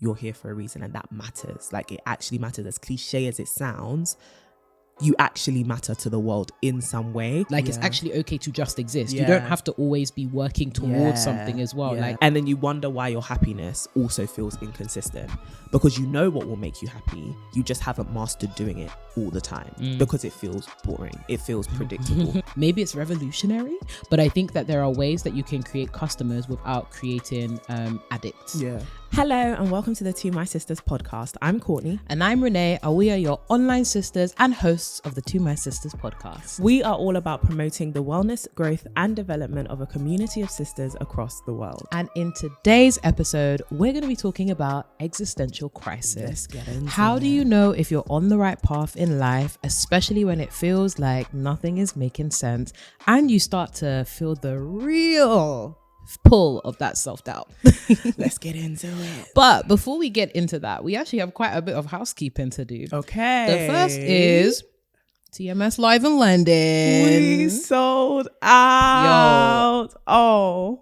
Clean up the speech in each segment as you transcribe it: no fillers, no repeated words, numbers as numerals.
you're here for a reason, and that matters. Like, it actually matters. As cliche as it sounds, you actually matter to the world in some way. Like, it's actually okay to just exist. You don't have to always be working towards something as well. Like, and then you wonder why your happiness also feels inconsistent, because you know what will make you happy. You just haven't mastered doing it all the time because it feels boring. It feels predictable. Maybe it's revolutionary, but I think that there are ways that you can create customers without creating addicts. Yeah. Hello and welcome to the To My Sisters podcast. I'm Courtney. And I'm Renee, and we are your online sisters and hosts of the To My Sisters podcast. We are all about promoting the wellness, growth and development of a community of sisters across the world. And in today's episode, we're going to be talking about existential crisis. Let's get into How do you know if you're on the right path in life, especially when it feels like nothing is making sense and you start to feel the real pull of that self-doubt? Let's get into it. But before we get into that, we actually have quite a bit of housekeeping to do. Okay. The first is TMS Live in London. We sold out.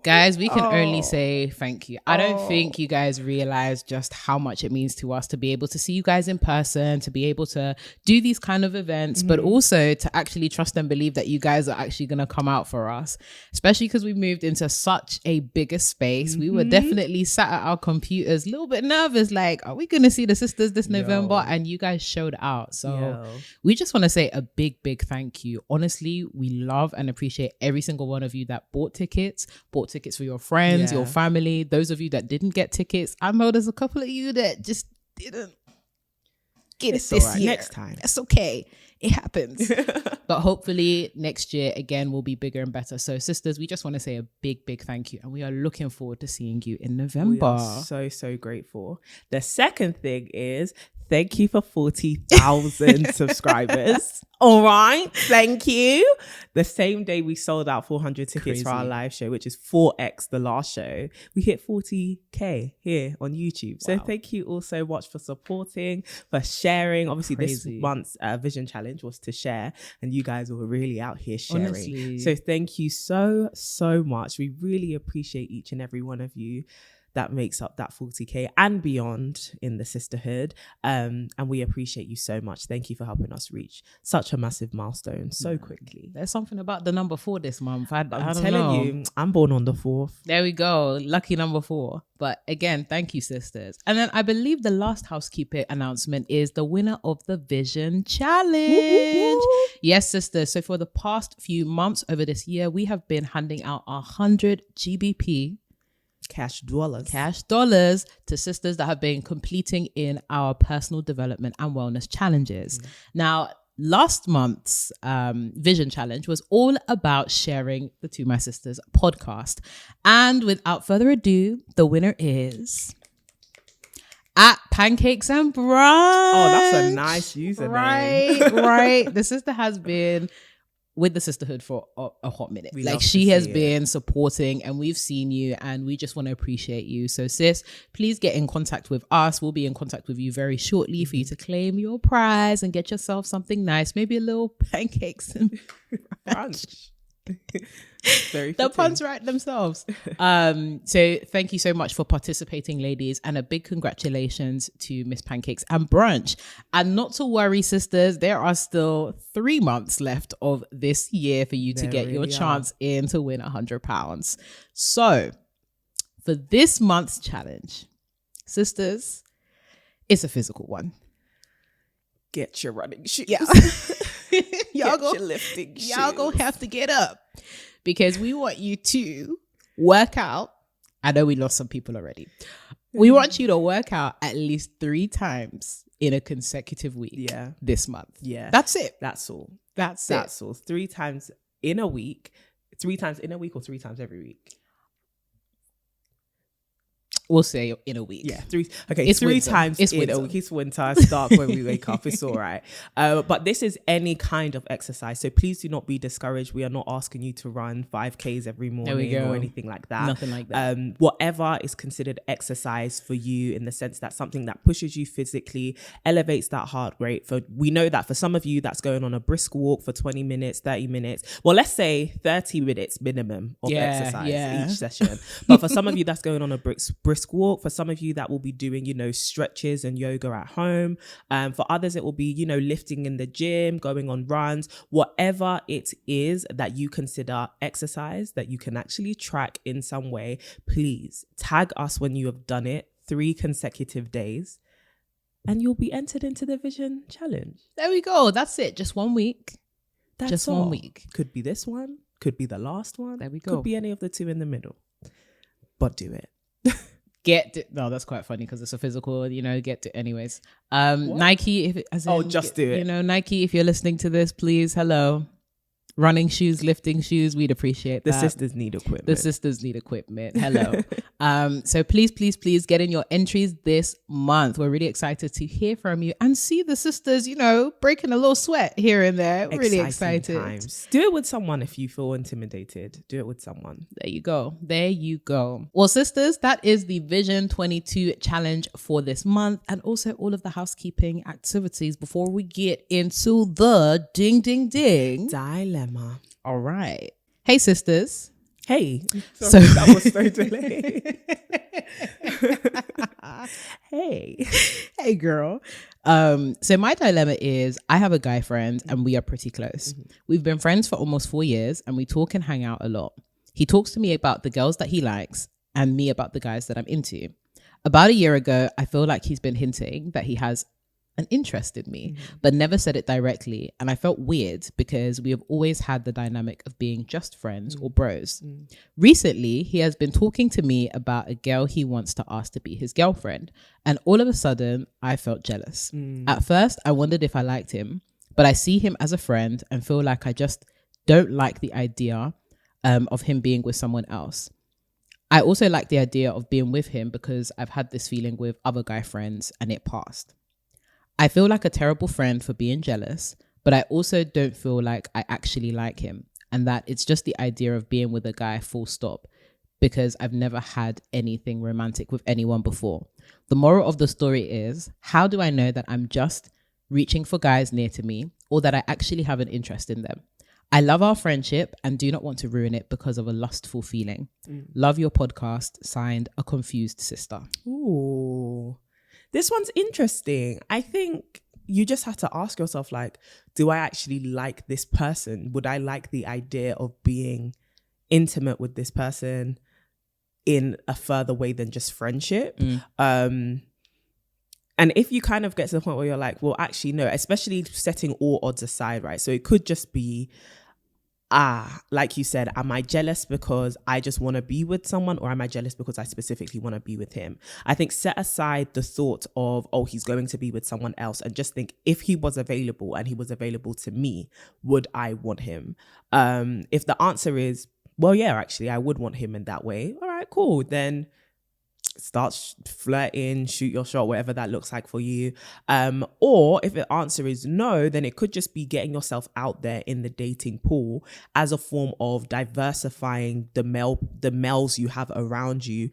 Guys, we can only say thank you. I don't think you guys realize just how much it means to us to be able to see you guys in person, to be able to do these kind of events, but also to actually trust and believe that you guys are actually going to come out for us, especially because we moved into such a bigger space. We were definitely sat at our computers a little bit nervous, like, are we going to see the sisters this November? And you guys showed out. So we just want to say a big thank you. Honestly, we love and appreciate every single one of you that bought tickets for your friends, your family. Those of you that didn't get tickets, I know there's a couple of you that just didn't get it this year. Next time. That's okay. It happens. But hopefully next year again will be bigger and better. So sisters, we just want to say a big thank you, and we are looking forward to seeing you in November. We are so grateful. The second thing is thank you for 40,000 subscribers. All right. Thank you. The same day we sold out 400 tickets for our live show, which is 4x the last show, we hit 40K here on YouTube. So thank you all so much for supporting, for sharing. Obviously, this month's Vision Challenge was to share, and you guys were really out here sharing. Honestly. So thank you so much. We really appreciate each and every one of you that makes up that 40K and beyond in the sisterhood. And we appreciate you so much. Thank you for helping us reach such a massive milestone so quickly. There's something about the number 4 this month. I'm telling you, I'm born on the 4th. There we go. Lucky number 4. But again, thank you, sisters. And then I believe the last housekeeping announcement is the winner of the Vision Challenge. Yes, sisters. So for the past few months over this year, we have been handing out 100 GBP cash dollars to sisters that have been completing in our personal development and wellness challenges. Now, last month's Vision Challenge was all about sharing the To My Sisters podcast. And without further ado, the winner is at Pancakes and Brunch. Oh, that's a nice username. Right. The sister has been with the sisterhood for a hot minute. Like, she has been supporting, and we've seen you, and we just want to appreciate you. So sis, please get in contact with us. We'll be in contact with you very shortly for you to claim your prize and get yourself something nice, maybe a little pancakes and brunch. The puns write themselves. So thank you so much for participating, ladies, and a big congratulations to Miss Pancakes and Brunch. And not to worry, sisters, there are still 3 months left of this year for you to get your chance in to win £100. So for this month's challenge, sisters, it's a physical one. Get your running shoes. Yeah. Y'all gonna have to get up, because we want you to work out. I know we lost some people already. We want you to work out at least 3 times in a consecutive week this month. Yeah. That's it. That's all. That's all. 3 times in a week. 3 times in a week or 3 times every week? We'll say in a week. Yeah, 3. Okay, it's 3 times in a week. It's winter. Start when we wake up. It's all right. But this is any kind of exercise. So please do not be discouraged. We are not asking you to run 5Ks every morning or anything like that. Nothing like that. Whatever is considered exercise for you, in the sense that something that pushes you physically, elevates that heart rate. We know that for some of you, that's going on a brisk walk for 20 minutes, 30 minutes. Well, let's say 30 minutes minimum of exercise each session. But for some of you, that's going on a brisk brisk walk. For some of you, that will be doing, stretches and yoga at home. For others, it will be, lifting in the gym, going on runs, whatever it is that you consider exercise that you can actually track in some way. Please tag us when you have done it 3 consecutive days, and you'll be entered into the Vision Challenge. There we go. That's it. Just 1 week. That's just all. 1 week. Could be this one. Could be the last one. There we go. Could be any of the 2 in the middle. But do it. No, that's quite funny because it's a physical, get it anyways. Nike, just do it. Nike, if you're listening to this, please, hello. Running shoes, lifting shoes, we'd appreciate that. The sisters need equipment. Hello. So please get in your entries this month. We're really excited to hear from you and see the sisters, breaking a little sweat here and there. Really excited. Times. Do it with someone if you feel intimidated. Do it with someone. There you go. Well, sisters, that is the Vision 22 challenge for this month, and also all of the housekeeping activities before we get into the ding dilemma. All right. Hey, sisters. Hey. Sorry, that was so delayed. Hey, girl. So my dilemma is I have a guy friend and we are pretty close. Mm-hmm. We've been friends for almost 4 years and we talk and hang out a lot. He talks to me about the girls that he likes and me about the guys that I'm into. About a year ago, I feel like he's been hinting that he has an interest in me, but never said it directly. And I felt weird because we have always had the dynamic of being just friends or bros. Recently, he has been talking to me about a girl he wants to ask to be his girlfriend. And all of a sudden, I felt jealous. At first, I wondered if I liked him, but I see him as a friend and feel like I just don't like the idea of him being with someone else. I also like the idea of being with him because I've had this feeling with other guy friends and it passed. I feel like a terrible friend for being jealous, but I also don't feel like I actually like him and that it's just the idea of being with a guy full stop because I've never had anything romantic with anyone before. The moral of the story is, how do I know that I'm just reaching for guys near to me or that I actually have an interest in them? I love our friendship and do not want to ruin it because of a lustful feeling. Love your podcast. Signed, a confused sister. Ooh. This one's interesting. I think you just have to ask yourself, do I actually like this person? Would I like the idea of being intimate with this person in a further way than just friendship? And if you kind of get to the point where you're like, well, actually, no, especially setting all odds aside, right? So it could just be, like you said, am I jealous because I just want to be with someone, or am I jealous because I specifically want to be with him? I think set aside the thought of, oh, he's going to be with someone else, and just think, if he was available and he was available to me, would I want him? If the answer is, well, yeah, actually, I would want him in that way. All right, cool. Then start flirting, shoot your shot, whatever that looks like for you. Or if the answer is no, then it could just be getting yourself out there in the dating pool as a form of diversifying the males you have around you,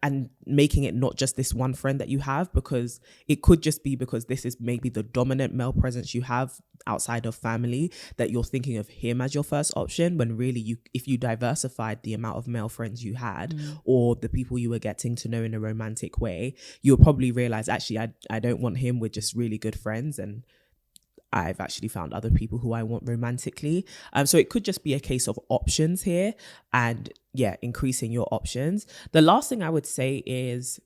and making it not just this one friend that you have, because it could just be because this is maybe the dominant male presence you have outside of family, that you're thinking of him as your first option, when really if you diversified the amount of male friends you had or the people you were getting to know in a romantic way, you'll probably realize, actually, I don't want him. We're just really good friends, and I've actually found other people who I want romantically. So it could just be a case of options here, and increasing your options. The last thing I would say is,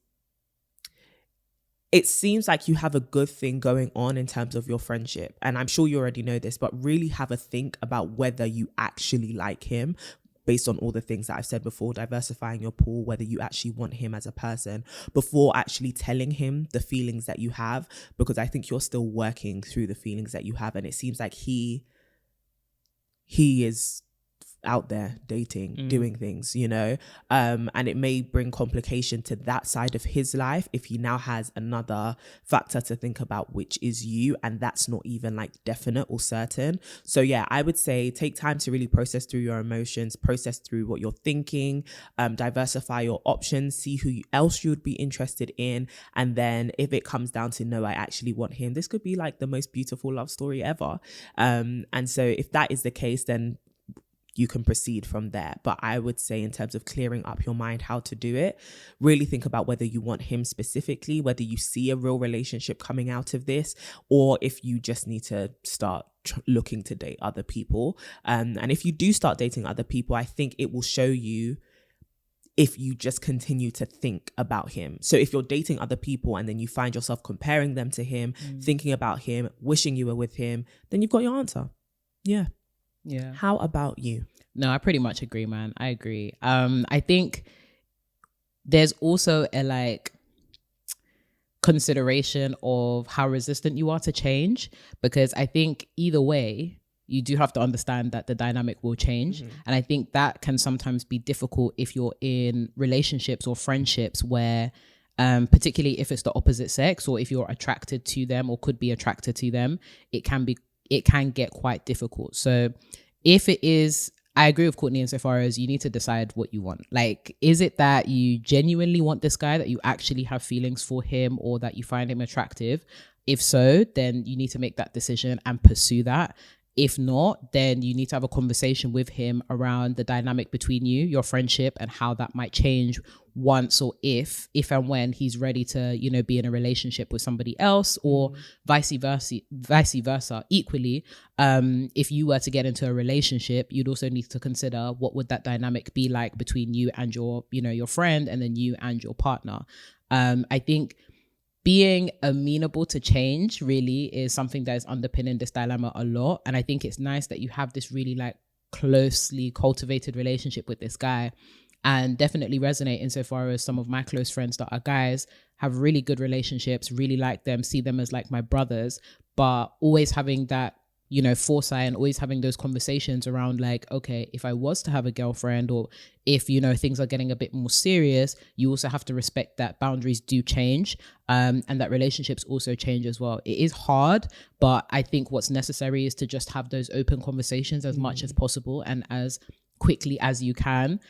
it seems like you have a good thing going on in terms of your friendship. And I'm sure you already know this, but really have a think about whether you actually like him, based on all the things that I've said before, diversifying your pool, whether you actually want him as a person, before actually telling him the feelings that you have, because I think you're still working through the feelings that you have. And it seems like he is out there dating, doing things, and it may bring complication to that side of his life if he now has another factor to think about, which is you, and that's not even definite or certain. So I would say take time to really process through your emotions, process through what you're thinking, diversify your options, see who else you would be interested in, and then if it comes down to, no, I actually want him, this could be the most beautiful love story ever. And so if that is the case, then you can proceed from there. But I would say, in terms of clearing up your mind how to do it, really think about whether you want him specifically, whether you see a real relationship coming out of this, or if you just need to start looking to date other people. And if you do start dating other people, I think it will show you if you just continue to think about him. So if you're dating other people and then you find yourself comparing them to him, thinking about him, wishing you were with him, then you've got your answer. Yeah. How about you? No, I pretty much agree, man. I agree. I think there's also a consideration of how resistant you are to change, because I think either way, you do have to understand that the dynamic will change. And I think that can sometimes be difficult if you're in relationships or friendships where, particularly if it's the opposite sex, or if you're attracted to them or could be attracted to them, it can get quite difficult. So if it is, I agree with Courtney insofar as you need to decide what you want. Like, is it that you genuinely want this guy, that you actually have feelings for him, or that you find him attractive? If so, then you need to make that decision and pursue that. If not, then you need to have a conversation with him around the dynamic between you, your friendship, and how that might change once or if and when he's ready to, be in a relationship with somebody else, or vice versa. Equally, if you were to get into a relationship, you'd also need to consider what would that dynamic be like between you and your friend, and then you and your partner. I think being amenable to change really is something that is underpinning this dilemma a lot. And I think it's nice that you have this really closely cultivated relationship with this guy, and definitely resonate insofar as some of my close friends that are guys have really good relationships, really like them, see them as my brothers, but always having that foresight, and always having those conversations around okay, if I was to have a girlfriend, or if things are getting a bit more serious, you also have to respect that boundaries do change, and that relationships also change as well. It is hard, but I think what's necessary is to just have those open conversations as much as possible and as quickly as you can,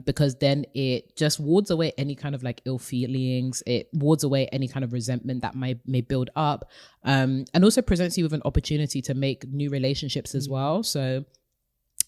because then it just wards away any kind of ill feelings. It wards away any kind of resentment that may build up, and also presents you with an opportunity to make new relationships as well. So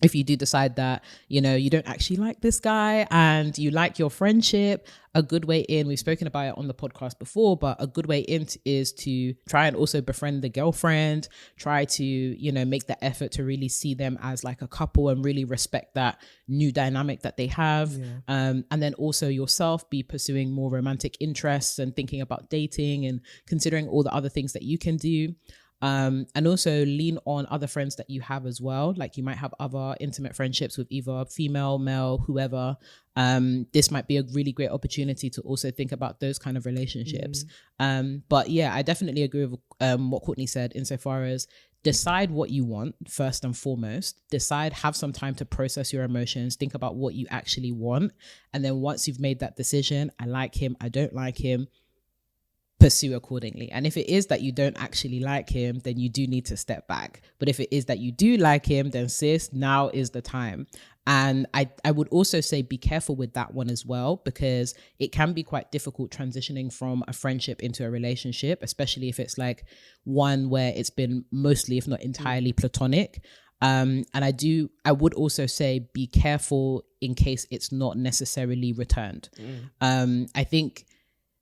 if you do decide that, you don't actually like this guy and you like your friendship, a good way in, we've spoken about it on the podcast before, but a good way in is to try and also befriend the girlfriend, try to, make the effort to really see them as a couple and really respect that new dynamic that they have. And then also yourself be pursuing more romantic interests and thinking about dating and considering all the other things that you can do. And also lean on other friends that you have as well. You might have other intimate friendships with either female, male, whoever. This might be a really great opportunity to also think about those kind of relationships. But yeah, I definitely agree with what Courtney said insofar as decide what you want first and foremost. Have some time to process your emotions, think about what you actually want. And then once you've made that decision, I like him, I don't like him, pursue accordingly. And if it is that you don't actually like him, then you do need to step back. But if it is that you do like him, then sis, now is the time. And I would also say be careful with that one as well, because it can be quite difficult transitioning from a friendship into a relationship, especially if it's one where it's been mostly, if not entirely, platonic. And I would also say be careful in case it's not necessarily returned. I think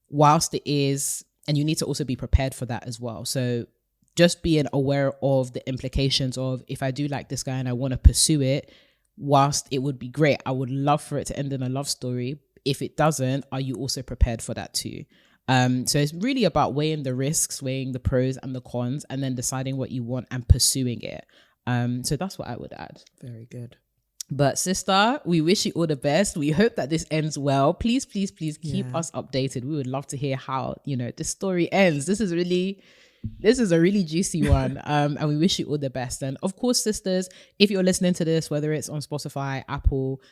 whilst it is, and you need to also be prepared for that as well. So just being aware of the implications of, if I do like this guy and I want to pursue it, whilst it would be great, I would love for it to end in a love story. If it doesn't, are you also prepared for that too? So it's really about weighing the risks, weighing the pros and the cons, and then deciding what you want and pursuing it. So that's what I would add. Very good. But sister, we wish you all the best. We hope that this ends well. Please keep us updated. We would love to hear how, this story ends. This is a really juicy one. And we wish you all the best. And of course, sisters, if you're listening to this, whether it's on Spotify, Apple,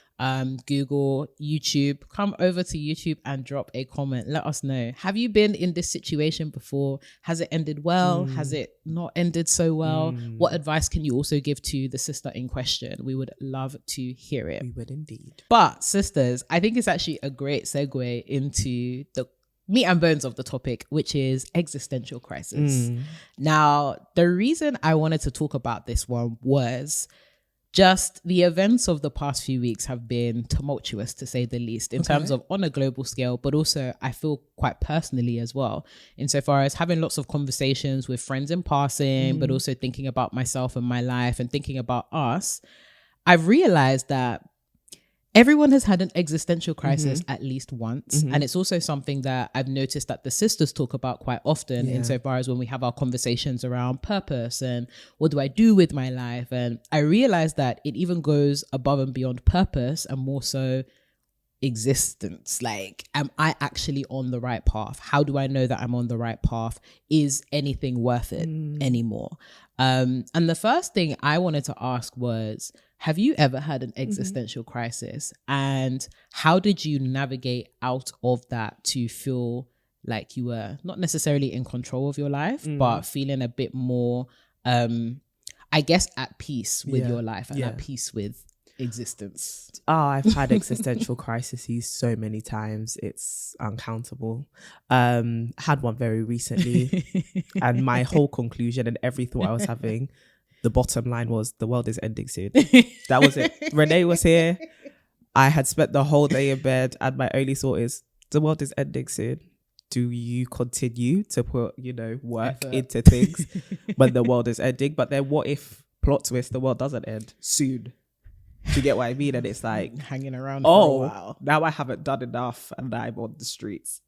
Google, YouTube, come over to YouTube and drop a comment. Let us know. Have you been in this situation before? Has it ended well? Has it not ended so well? What advice can you also give to the sister in question? We would love to hear it. We would indeed. But sisters, I think it's actually a great segue into the meat and bones of the topic, which is existential crisis. Now, the reason I wanted to talk about this one was just the events of the past few weeks have been tumultuous, to say the least, in terms of on a global scale, but also I feel quite personally as well, insofar as having lots of conversations with friends in passing, but also thinking about myself and my life and thinking about us. I've realized that everyone has had an existential crisis at least once. And it's also something that I've noticed that the sisters talk about quite often, insofar as when we have our conversations around purpose and what do I do with my life. And I realized that it even goes above and beyond purpose and more so existence. Like, am I actually on the right path? How do I know that I'm on the right path? Is anything worth it anymore? And the first thing I wanted to ask was, have you ever had an existential crisis? And how did you navigate out of that to feel like you were not necessarily in control of your life, but feeling a bit more, I guess, at peace with your life and at peace with existence? Oh, I've had existential crises so many times. It's uncountable. Had one very recently and my whole conclusion and every thought I was having, the bottom line was the world is ending soon. That was it. Renee was here. I had spent the whole day in bed and my only thought is the world is ending soon. Do you continue to put, work into things when the world is ending? But then what if, plot twist, the world doesn't end soon? Do you get what I mean? And it's like hanging around for a while. Now I haven't done enough and I'm on the streets,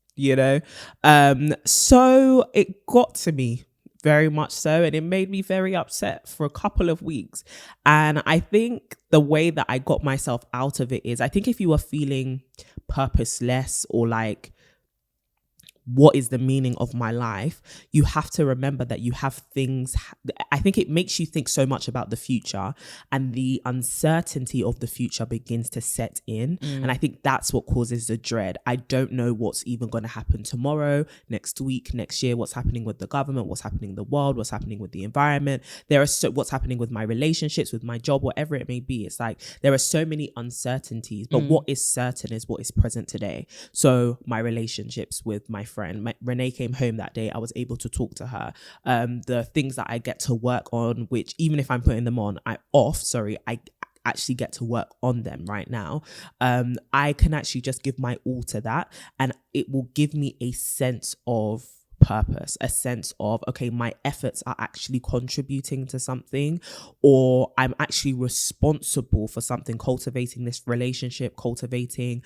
So it got to me very much so, and it made me very upset for a couple of weeks. And I think the way that I got myself out of it is, I think if you are feeling purposeless or like, what is the meaning of my life, you have to remember that you have things. I think it makes you think so much about the future, and the uncertainty of the future begins to set in. And I think that's what causes the dread. I don't know what's even going to happen tomorrow, next week, next year, what's happening with the government, what's happening in the world, what's happening with the environment. What's happening with my relationships, with my job, whatever it may be. It's like there are so many uncertainties, but what is certain is what is present today. So my relationships with my friend, Renee came home that day. I was able to talk to her. The things that I get to work on, which even if I'm putting them on, I actually get to work on them right now. I can actually just give my all to that, and it will give me a sense of purpose, a sense of, okay, my efforts are actually contributing to something, or I'm actually responsible for something, cultivating this relationship, cultivating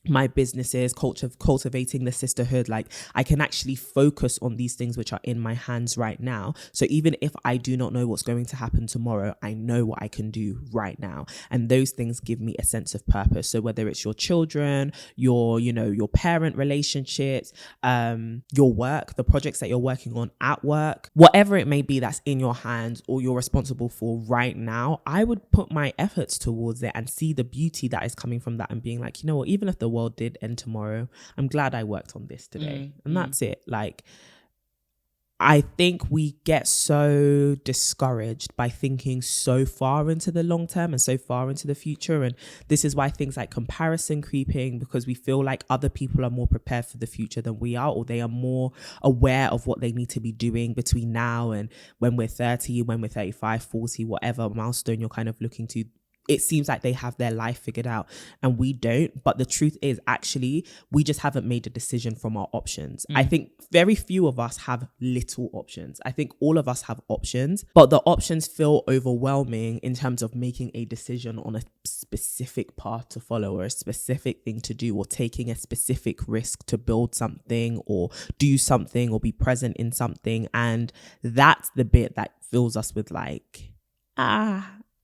my businesses, cultivating the sisterhood. Like, I can actually focus on these things which are in my hands right now. So even if I do not know what's going to happen tomorrow, I know what I can do right now. And those things give me a sense of purpose. So whether it's your children, your parent relationships, your work, the projects that you're working on at work, whatever it may be that's in your hands or you're responsible for right now, I would put my efforts towards it and see the beauty that is coming from that, and being like, what, even if the world did end tomorrow, I'm glad I worked on this today. And that's it. Like, I think we get so discouraged by thinking so far into the long term and so far into the future. And this is why things like comparison creeping, because we feel like other people are more prepared for the future than we are, or they are more aware of what they need to be doing between now and when we're 30, when we're 35, 40, whatever milestone you're kind of looking to. It seems like they have their life figured out and we don't. But the truth is, actually, we just haven't made a decision from our options. I think very few of us have little options. I think all of us have options, but the options feel overwhelming in terms of making a decision on a specific path to follow, or a specific thing to do, or taking a specific risk to build something or do something or be present in something. And that's the bit that fills us with like,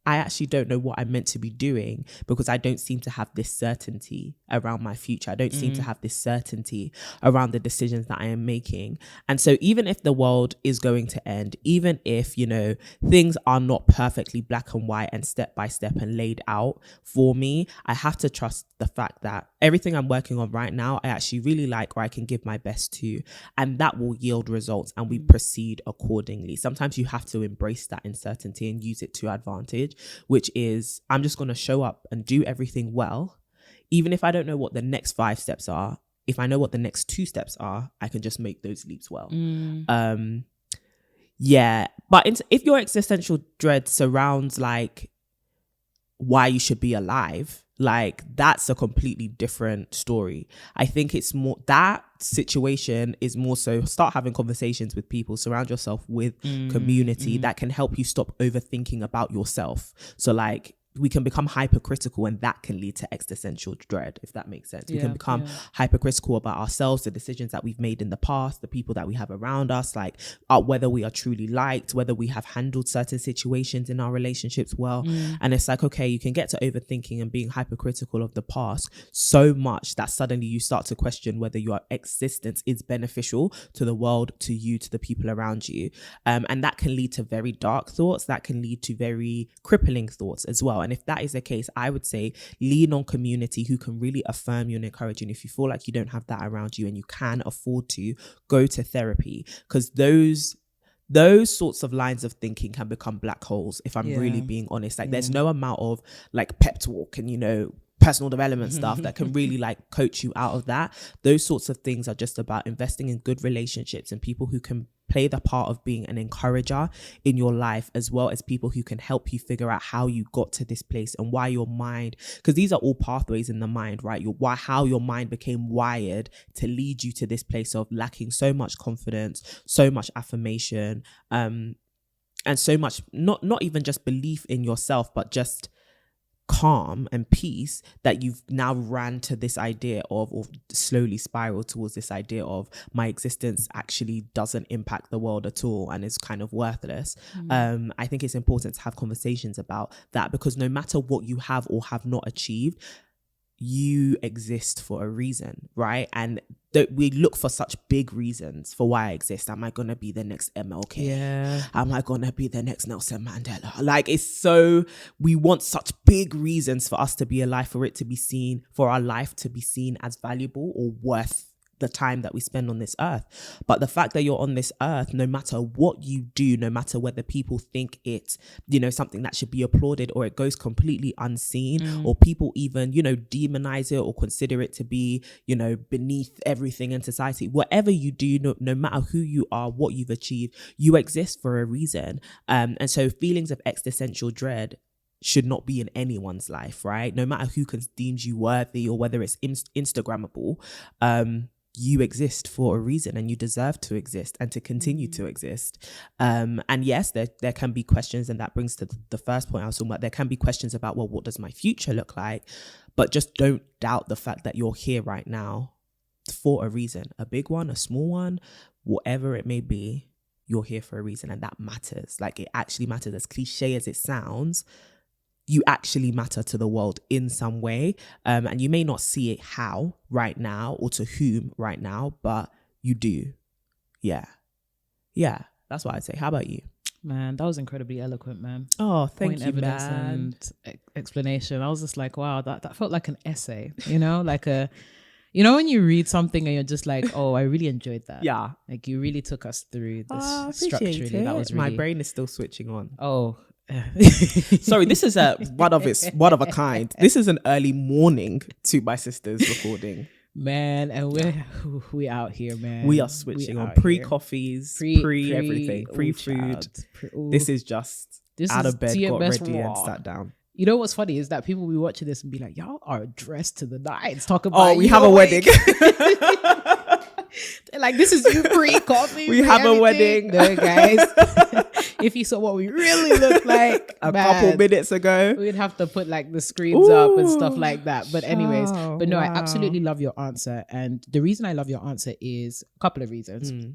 I actually don't know what I'm meant to be doing, because I don't seem to have this certainty around my future. I don't seem to have this certainty around the decisions that I am making. And so even if the world is going to end, even if, things are not perfectly black and white and step by step and laid out for me, I have to trust the fact that everything I'm working on right now, I actually really like, or I can give my best to, and that will yield results, and we proceed accordingly. Sometimes you have to embrace that uncertainty and use it to advantage, which is, I'm just going to show up and do everything well. Even if I don't know what the next 5 steps are, if I know what the next 2 steps are, I can just make those leaps well. Yeah. But if your existential dread surrounds like why you should be alive, like that's a completely different story. I think it's more, that situation is more so start having conversations with people, surround yourself with community that can help you stop overthinking about yourself. So like we can become hypercritical, and that can lead to existential dread, if that makes sense. We can become hypercritical about ourselves, the decisions that we've made in the past, the people that we have around us, like whether we are truly liked, whether we have handled certain situations in our relationships well. And it's like, okay, you can get to overthinking and being hypercritical of the past so much that suddenly you start to question whether your existence is beneficial to the world, to you, to the people around you. And that can lead to very dark thoughts. That can lead to very crippling thoughts as well. And if that is the case, I would say lean on community who can really affirm you and encourage you. And if you feel like you don't have that around you and you can afford to, go to therapy, because those sorts of lines of thinking can become black holes, if I'm really being honest. Like there's no amount of like pep talk and, you know, personal development stuff that can really like coach you out of that. Those sorts of things are just about investing in good relationships and people who can play the part of being an encourager in your life, as well as people who can help you figure out how you got to this place and why your mind, because these are all pathways in the mind, right? How your mind became wired to lead you to this place of lacking so much confidence, so much affirmation, and so much not even just belief in yourself, but just calm and peace, that you've now ran to this idea of, or slowly spiral towards this idea of, my existence actually doesn't impact the world at all and is kind of worthless. I think it's important to have conversations about that, because no matter what you have or have not achieved, you exist for a reason, right? And we look for such big reasons for why I exist. Am I gonna be the next MLK? Am I gonna be the next Nelson Mandela? Like, it's so, we want such big reasons for us to be alive, for it to be seen, for our life to be seen as valuable or worth the time that we spend on this earth. But the fact that you're on this earth, no matter what you do, no matter whether people think it's, you know, something that should be applauded or it goes completely unseen, or people even, you know, demonize it or consider it to be, you know, beneath everything in society, whatever you do, no matter who you are, what you've achieved, you exist for a reason. And so feelings of existential dread should not be in anyone's life, right? No matter who deems you worthy or whether it's Instagrammable, you exist for a reason, and you deserve to exist and to continue to exist. And yes, there can be questions, and that brings to the first point I was talking about. There can be questions about, well, what does my future look like? But just don't doubt the fact that you're here right now for a reason, a big one, a small one, whatever it may be, you're here for a reason. And that matters. Like, it actually matters. As cliche as it sounds, you actually matter to the world in some way. And you may not see it how right now or to whom right now, but you do. Yeah. That's what I'd say. How about you? Man, that was incredibly eloquent, man. Oh, thank you, evidence man. And explanation. I was just like, wow, that felt like an essay, you know, like when you read something and you're just like, oh, I really enjoyed that. Yeah. Like, you really took us through this structurally. That was really... My brain is still switching on. Oh, sorry, this is one of a kind. This is an early morning to my sister's recording, man, and we're out here, man. We are switching on pre-coffees, pre everything, pre-food. This is just out of bed, got ready and sat down. You know what's funny is that people will be watching this and be like, y'all are dressed to the nines. Talk about, we have a wedding. They're like, this is you pre-coffee. We have a wedding. No, guys. If you saw what we really look like a couple minutes ago, we'd have to put like the screens up and stuff like that. But anyways, I absolutely love your answer. And the reason I love your answer is a couple of reasons.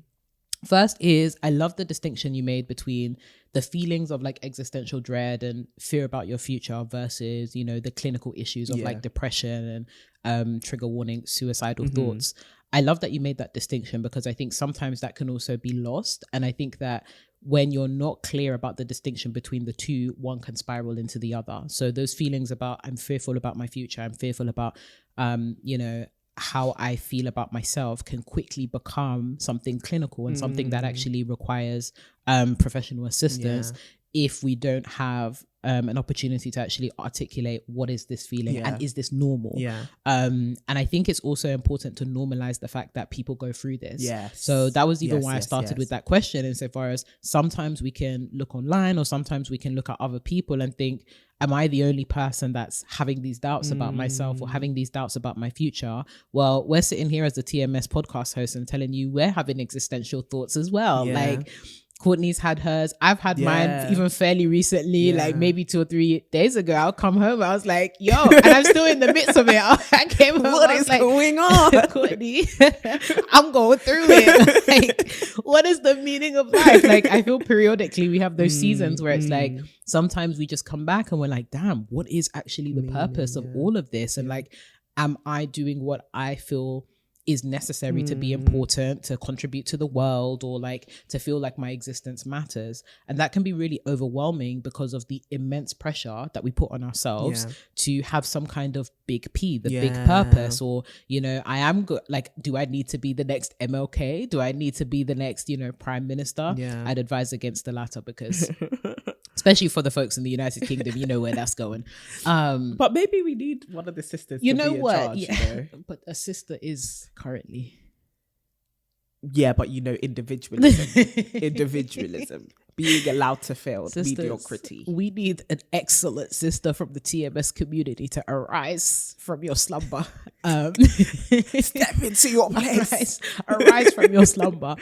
First is, I love the distinction you made between the feelings of like existential dread and fear about your future versus, you know, the clinical issues of like depression and trigger warning, suicidal thoughts. I love that you made that distinction, because I think sometimes that can also be lost. And I think that when you're not clear about the distinction between the two, one can spiral into the other. So those feelings about, I'm fearful about my future, I'm fearful about, you know, how I feel about myself, can quickly become something clinical and something that actually requires professional assistance if we don't have an opportunity to actually articulate what is this feeling and is this normal. And I think it's also important to normalize the fact that people go through this. So that was even why I started with that question, insofar as sometimes we can look online or sometimes we can look at other people and think, am I the only person that's having these doubts about myself or having these doubts about my future? Well, we're sitting here as the TMS podcast host and telling you we're having existential thoughts as well. Like, Courtney's had hers. I've had mine even fairly recently, like maybe 2 or 3 days ago. I'll come home. I was like, yo, and I'm still in the midst of it. I came home. What is going on? Courtney, I'm going through it. Like, what is the meaning of life? Like, I feel periodically we have those seasons where it's like, sometimes we just come back and we're like, damn, what is actually the purpose of all of this? And like, am I doing what I feel is necessary to be important, to contribute to the world, or like to feel like my existence matters? And that can be really overwhelming because of the immense pressure that we put on ourselves to have some kind of big P, the big purpose, or, you know, I am good. Like, do I need to be the next MLK? Do I need to be the next, you know, prime minister? I'd advise against the latter, because especially for the folks in the United Kingdom, you know where that's going. But maybe we need one of the sisters to be in charge, you know? But a sister is currently. Yeah, but you know, individualism, being allowed to fail, Sisters, mediocrity. We need an excellent sister from the TMS community to arise from your slumber. Step into your place. Arise from your slumber.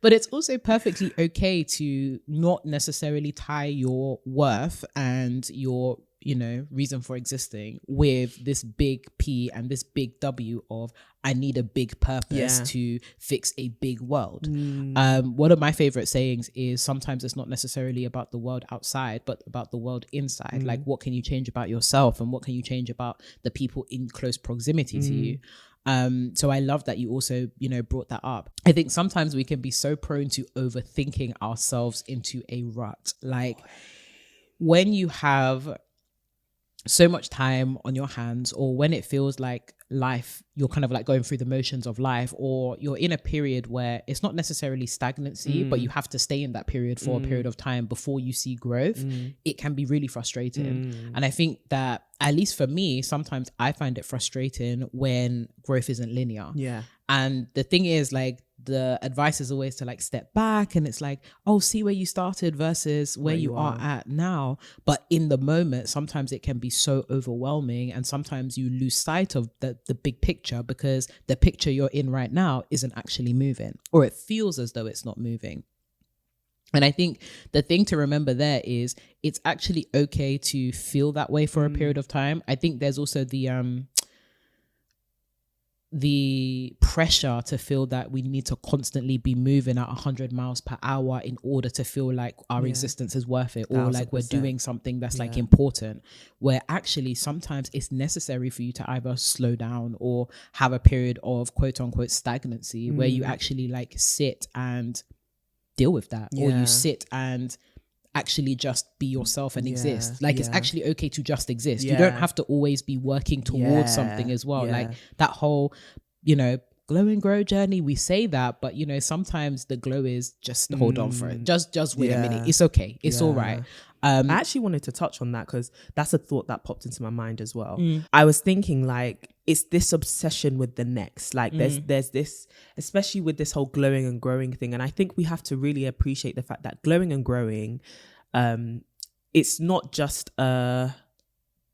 But it's also perfectly okay to not necessarily tie your worth and your, you know, reason for existing with this big P and this big W of, I need a big purpose to fix a big world. One of my favorite sayings is, sometimes it's not necessarily about the world outside, but about the world inside. Like, what can you change about yourself, and what can you change about the people in close proximity to you? So I love that you also, you know, brought that up. I think sometimes we can be so prone to overthinking ourselves into a rut. Like, when you have so much time on your hands, or when it feels like life, you're kind of like going through the motions of life, or you're in a period where it's not necessarily stagnancy, but you have to stay in that period for a period of time before you see growth, it can be really frustrating. And I think that, at least for me, sometimes I find it frustrating when growth isn't linear. And the thing is, like, the advice is always to like step back, and it's like, oh, see where you started versus where you are at now. But in the moment, sometimes it can be so overwhelming, and sometimes you lose sight of the big picture, because the picture you're in right now isn't actually moving, or it feels as though it's not moving. And I think the thing to remember there is, it's actually okay to feel that way for a period of time. I think there's also the pressure to feel that we need to constantly be moving at 100 miles per hour in order to feel like our existence is worth it, or like we're doing something that's like important, where actually sometimes it's necessary for you to either slow down or have a period of quote unquote stagnancy, where you actually like sit and deal with that, or you sit and actually just be yourself and exist. Like, it's actually okay to just exist. You don't have to always be working towards something as well. Like, that whole, you know, glow and grow journey, we say that, but you know, sometimes the glow is just hold on for it. Just wait a minute. It's okay. It's all right. I actually wanted to touch on that, because that's a thought that popped into my mind as well. I was thinking, like, it's this obsession with the next. Like, there's this, especially with this whole glowing and growing thing. And I think we have to really appreciate the fact that glowing and growing, it's not just a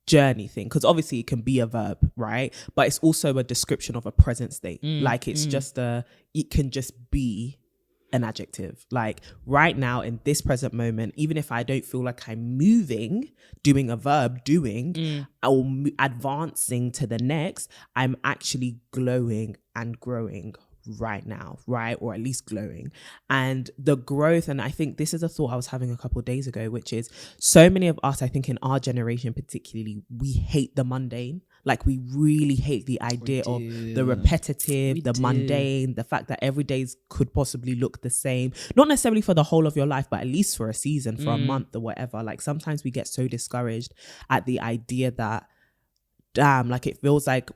journey thing, because obviously it can be a verb, right? But it's also a description of a present state. Like, it's just it can just be an adjective. Like, right now in this present moment, even if I don't feel like I'm moving, doing a verb, doing, or advancing to the next, I'm actually glowing and growing right now, right? Or at least glowing. And the growth, and I think this is a thought I was having a couple of days ago, which is, so many of us, I think in our generation particularly, we hate the mundane. Like, we really hate the idea of the repetitive, mundane, the fact that every day could possibly look the same. Not necessarily for the whole of your life, but at least for a season, for a month or whatever. Like, sometimes we get so discouraged at the idea that, damn, like, it feels like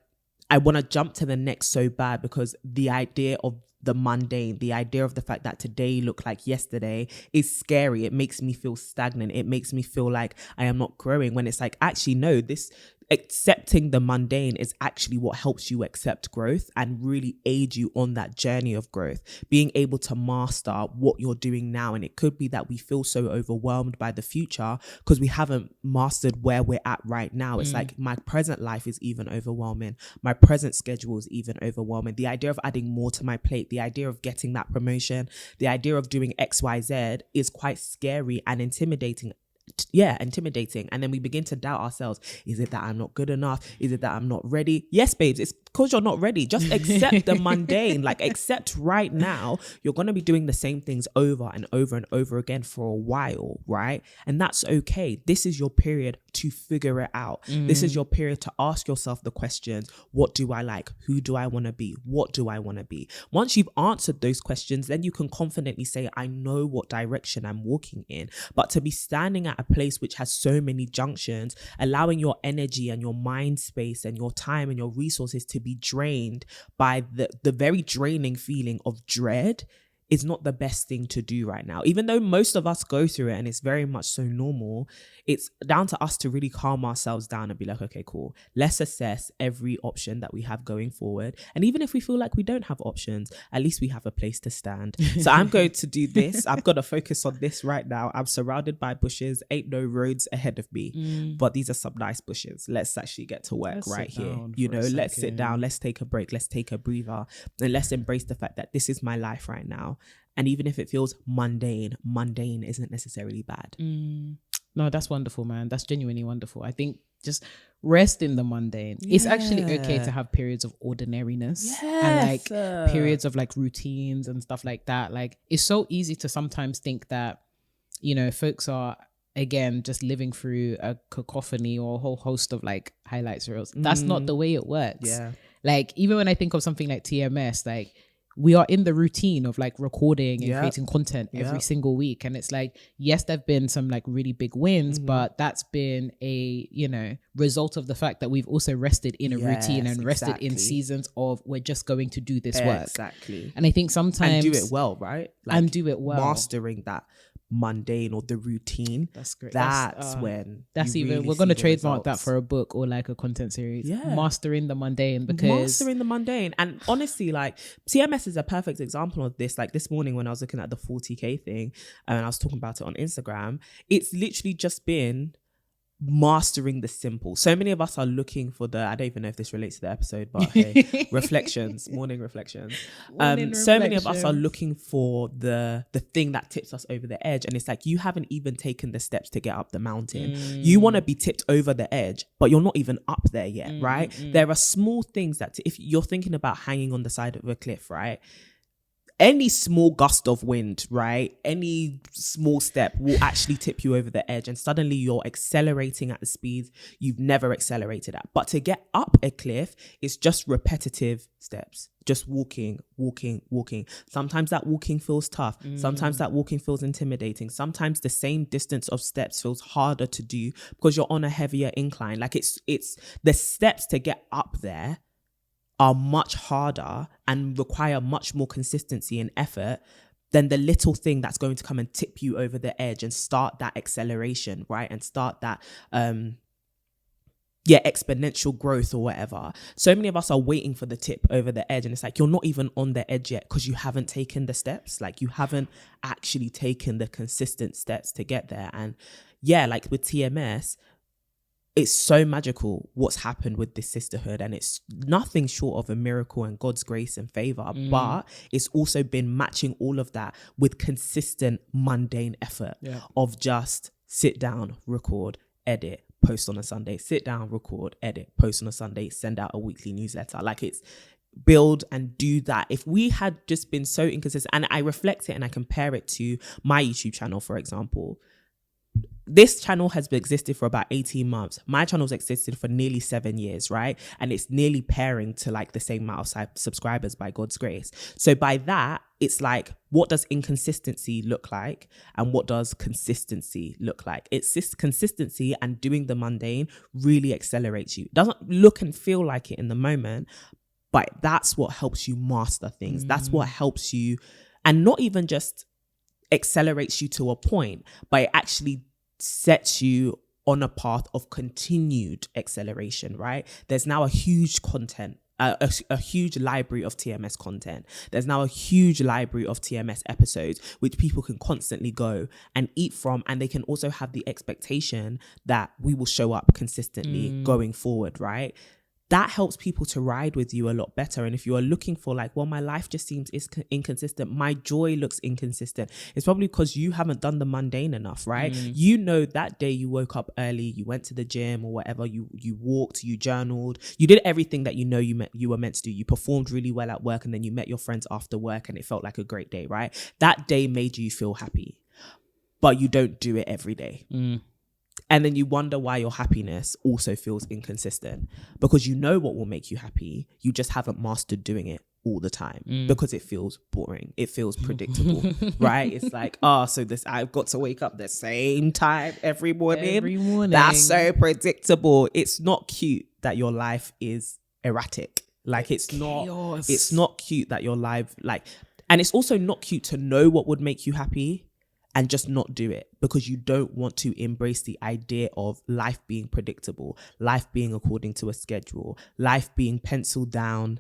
I want to jump to the next so bad, because the idea of the mundane, the idea of the fact that today looked like yesterday is scary. It makes me feel stagnant. It makes me feel like I am not growing, when it's like, actually, no, this accepting the mundane is actually what helps you accept growth and really aid you on that journey of growth, being able to master what you're doing now. And it could be that we feel so overwhelmed by the future because we haven't mastered where we're at right now. It's like my present life is even overwhelming. My present schedule is even overwhelming. The idea of adding more to my plate, the idea of getting that promotion, the idea of doing XYZ is quite scary and intimidating. And then we begin to doubt ourselves. Is it that I'm not good enough? Is it that I'm not ready? Yes, babes, it's because you're not ready. Just accept the mundane. Like, accept right now you're going to be doing the same things over and over and over again for a while, right? And that's okay. This is your period to figure it out. This is your period to ask yourself the questions: what do I like? Who do I want to be? What do I want to be? Once you've answered those questions, then you can confidently say, I know what direction I'm walking in. But to be standing at a place which has so many junctions, allowing your energy and your mind space and your time and your resources to be drained by the very draining feeling of dread, is not the best thing to do right now. Even though most of us go through it and it's very much so normal, it's down to us to really calm ourselves down and be like, okay, cool, let's assess every option that we have going forward. And even if we feel like we don't have options, at least we have a place to stand. So I'm going to do this. I've got to focus on this right now. I'm surrounded by bushes, ain't no roads ahead of me, but these are some nice bushes. Let's actually get to work right here. You know, let's sit down, let's take a break, let's take a breather, and let's embrace the fact that this is my life right now. And even if it feels mundane isn't necessarily bad. No, that's wonderful, man. That's genuinely wonderful. I think just rest in the mundane. It's actually okay to have periods of ordinariness and like periods of like routines and stuff like that. Like, it's so easy to sometimes think that, you know, folks are, again, just living through a cacophony or a whole host of like highlights reels. That's not the way it works. Like, even when I think of something like TMS, like, we are in the routine of like recording and creating content every single week. And it's like, yes, there've been some like really big wins, but that's been a, you know, result of the fact that we've also rested in a routine and rested in seasons of, we're just going to do this work. And I think sometimes, and do it well, right? Like, and do it well. Mastering that mundane or the routine. That's great. That's when even really, we're going to trademark that for a book or like a content series. Mastering the mundane, because mastering the mundane. And honestly, like, TMS is a perfect example of this. Like, this morning when I was looking at the 40K thing and I was talking about it on Instagram, it's literally just been mastering the simple. So many of us are looking for the, I don't even know if this relates to the episode, but hey, morning reflections. So many of us are looking for the thing that tips us over the edge, and it's like, you haven't even taken the steps to get up the mountain. You want to be tipped over the edge, but you're not even up there yet, right? There are small things that if you're thinking about hanging on the side of a cliff, right, any small gust of wind, right, any small step will actually tip you over the edge, and suddenly you're accelerating at the speeds you've never accelerated at. But to get up a cliff, it's just repetitive steps, just walking. Sometimes that walking feels tough. Sometimes that walking feels intimidating. Sometimes the same distance of steps feels harder to do because you're on a heavier incline. Like, it's the steps to get up there are much harder and require much more consistency and effort than the little thing that's going to come and tip you over the edge and start that acceleration, right? And start that exponential growth or whatever. So many of us are waiting for the tip over the edge, and it's like, you're not even on the edge yet because you haven't taken the steps. Like, you haven't actually taken the consistent steps to get there. And yeah, like with TMS, it's so magical what's happened with this sisterhood, and it's nothing short of a miracle and God's grace and favor. But it's also been matching all of that with consistent mundane effort of just sit down, record, edit, post on a Sunday, sit down, record, edit, post on a Sunday, send out a weekly newsletter. Like, it's build and do that. If we had just been so inconsistent, and I reflect it and I compare it to my YouTube channel, for example, this channel has existed for about 18 months. My channel's existed for nearly 7 years, right? And it's nearly pairing to like the same amount of subscribers by God's grace. So by that, it's like, what does inconsistency look like? And what does consistency look like? It's this consistency, and doing the mundane really accelerates you. It doesn't look and feel like it in the moment, but that's what helps you master things. That's what helps you, and not even just accelerates you to a point, but it actually sets you on a path of continued acceleration, right? There's now a huge a huge library of TMS content. There's now a huge library of TMS episodes, which people can constantly go and eat from. And they can also have the expectation that we will show up consistently going forward, right? That helps people to ride with you a lot better. And if you are looking for like, well, my life just seems inconsistent, my joy looks inconsistent, it's probably because you haven't done the mundane enough, right? You know, that day you woke up early, you went to the gym or whatever, you walked, you journaled, you did everything that you were meant to do. You performed really well at work, and then you met your friends after work and it felt like a great day, right? That day made you feel happy, but you don't do it every day. And then you wonder why your happiness also feels inconsistent, because you know what will make you happy. You just haven't mastered doing it all the time because it feels boring. It feels predictable, right? It's like, I've got to wake up the same time every morning. That's so predictable. It's not cute that your life is erratic. Like it's not cute that your life, like, and it's also not cute to know what would make you happy and just not do it, because you don't want to embrace the idea of life being predictable, life being according to a schedule, life being penciled down,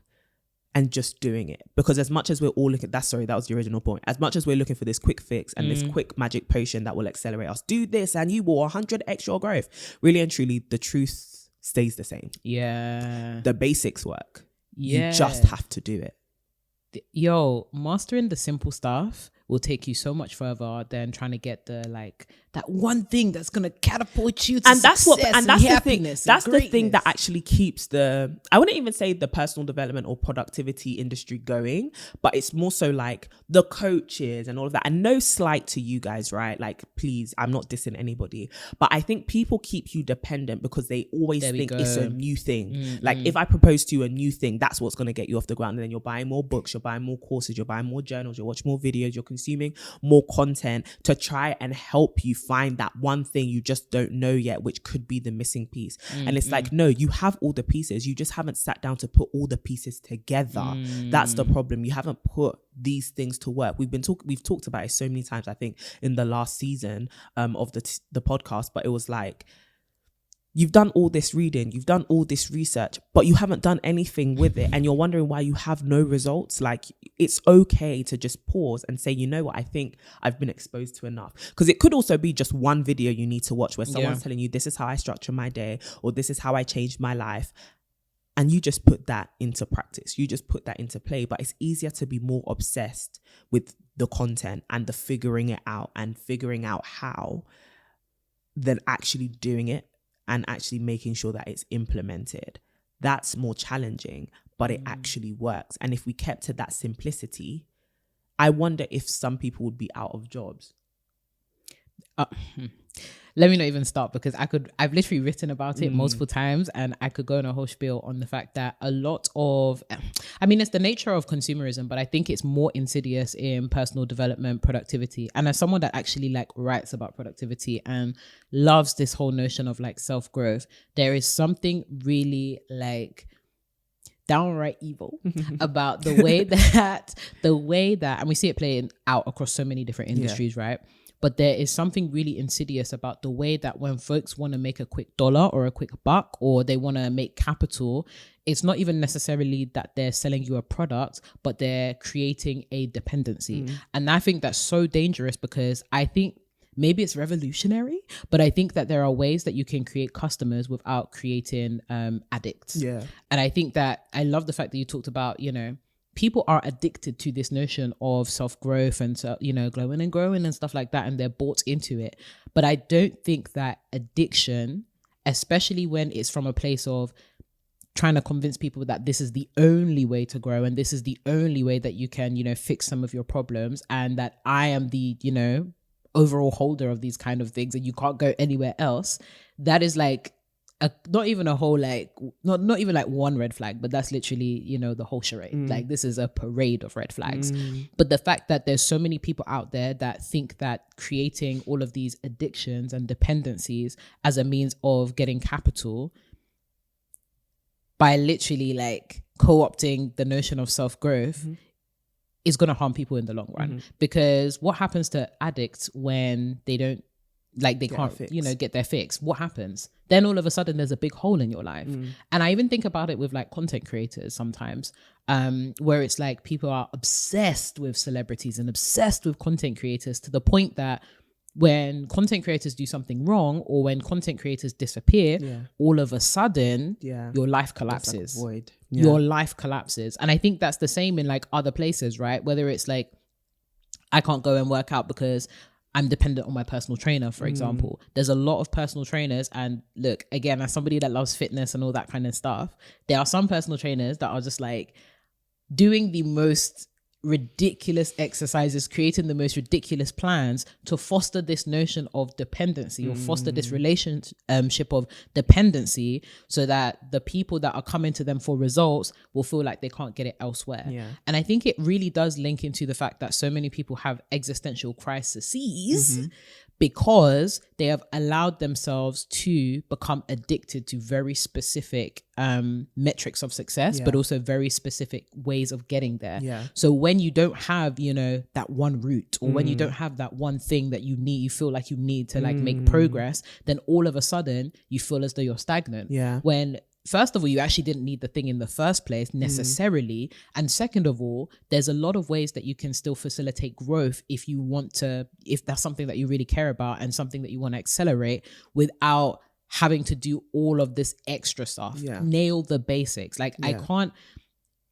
and just doing it. Because as much as we're all looking, that was the original point. As much as we're looking for this quick fix and this quick magic potion that will accelerate us, do this and you will 100x your growth. Really and truly, the truth stays the same. Yeah. The basics work. Yeah. You just have to do it. Mastering the simple stuff will take you so much further than trying to get the that one thing that's gonna catapult you to success that's the thing that actually keeps I wouldn't even say the personal development or productivity industry going, but it's more so like the coaches and all of that. And no slight to you guys, right? Like, please, I'm not dissing anybody, but I think people keep you dependent because they always think it's a new thing. Like, if I propose to you a new thing, that's what's gonna get you off the ground. And then you're buying more books, you're buying more courses, you're buying more journals, you're watching more videos, you're consuming more content to try and help you find that one thing you just don't know yet, which could be the missing piece. And it's like, no, you have all the pieces, you just haven't sat down to put all the pieces together. That's the problem. You haven't put these things to work. We've talked about it so many times, I think, in the last season of the podcast, but it was like, you've done all this reading, you've done all this research, but you haven't done anything with it. And you're wondering why you have no results. Like, it's okay to just pause and say, you know what, I think I've been exposed to enough. Because it could also be just one video you need to watch where someone's telling you, this is how I structure my day, or this is how I changed my life. And you just put that into practice. You just put that into play. But it's easier to be more obsessed with the content and the figuring it out and figuring out how than actually doing it and actually making sure that it's implemented. That's more challenging, but it actually works. And if we kept to that simplicity, I wonder if some people would be out of jobs. Let me not even start, because I've literally written about it multiple times, and I could go on a whole spiel on the fact that a lot of, it's the nature of consumerism, but I think it's more insidious in personal development, productivity. And as someone that actually writes about productivity and loves this whole notion of self-growth, there is something really downright evil about the way that, and we see it playing out across so many different industries, right? But there is something really insidious about the way that when folks want to make a quick dollar or a quick buck, or they want to make capital, it's not even necessarily that they're selling you a product, but they're creating a dependency. And I think that's so dangerous, because I think maybe it's revolutionary, but I think that there are ways that you can create customers without creating addicts. Yeah. And I think that I love the fact that you talked about, people are addicted to this notion of self-growth and, glowing and growing and stuff like that, and they're bought into it. But I don't think that addiction, especially when it's from a place of trying to convince people that this is the only way to grow and this is the only way that you can, fix some of your problems, and that I am the, overall holder of these kind of things and you can't go anywhere else, that is not even a whole not even one red flag, but that's literally the whole charade. This is a parade of red flags. But the fact that there's so many people out there that think that creating all of these addictions and dependencies as a means of getting capital by literally co-opting the notion of self-growth is going to harm people in the long run. Because what happens to addicts when they don't, like, they can't, get their fix? What happens? Then all of a sudden there's a big hole in your life. And I even think about it with like content creators sometimes, where it's like people are obsessed with celebrities and obsessed with content creators to the point that when content creators do something wrong or when content creators disappear, all of a sudden your life collapses. Like void. Your life collapses. And I think that's the same in like other places, right? Whether it's like, I can't go and work out because I'm dependent on my personal trainer, for example. There's a lot of personal trainers. And look, again, as somebody that loves fitness and all that kind of stuff, there are some personal trainers that are just like doing the most ridiculous exercises, creating the most ridiculous plans to foster this notion of dependency or foster this relationship of dependency, so that the people that are coming to them for results will feel like they can't get it elsewhere. And I think it really does link into the fact that so many people have existential crises because they have allowed themselves to become addicted to very specific metrics of success, but also very specific ways of getting there. So when you don't have, that one route, or when you don't have that one thing that you need, you feel like you need to like make progress, then all of a sudden you feel as though you're stagnant. When first of all, you actually didn't need the thing in the first place necessarily. And second of all, there's a lot of ways that you can still facilitate growth if you want to, if that's something that you really care about and something that you want to accelerate, without having to do all of this extra stuff. Nail the basics. Like I can't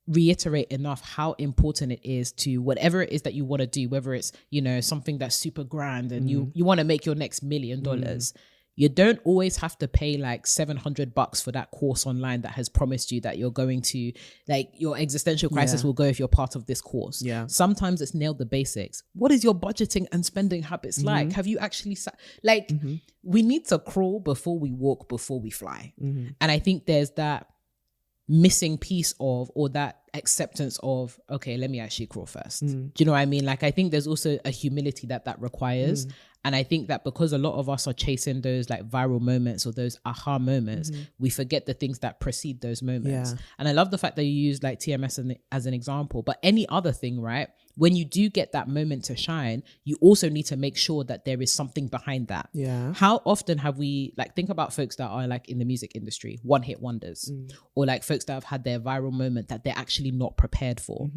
reiterate enough how important it is to whatever it is that you want to do, whether it's, something that's super grand and you want to make your next $1 million. You don't always have to pay like $700 for that course online that has promised you that you're going to, like, your existential crisis will go if you're part of this course. Sometimes it's nail the basics. What is your budgeting and spending habits like? Have you actually, we need to crawl before we walk, before we fly. And I think there's that missing piece of, or that acceptance of, okay, let me actually crawl first. Do you know what I mean? Like, I think there's also a humility that requires. And I think that because a lot of us are chasing those like viral moments or those aha moments, we forget the things that precede those moments. And I love the fact that you use like TMS as an example, but any other thing, right? When you do get that moment to shine, you also need to make sure that there is something behind that. How often have we, like, think about folks that are like in the music industry, one hit wonders, or like folks that have had their viral moment that they're actually not prepared for.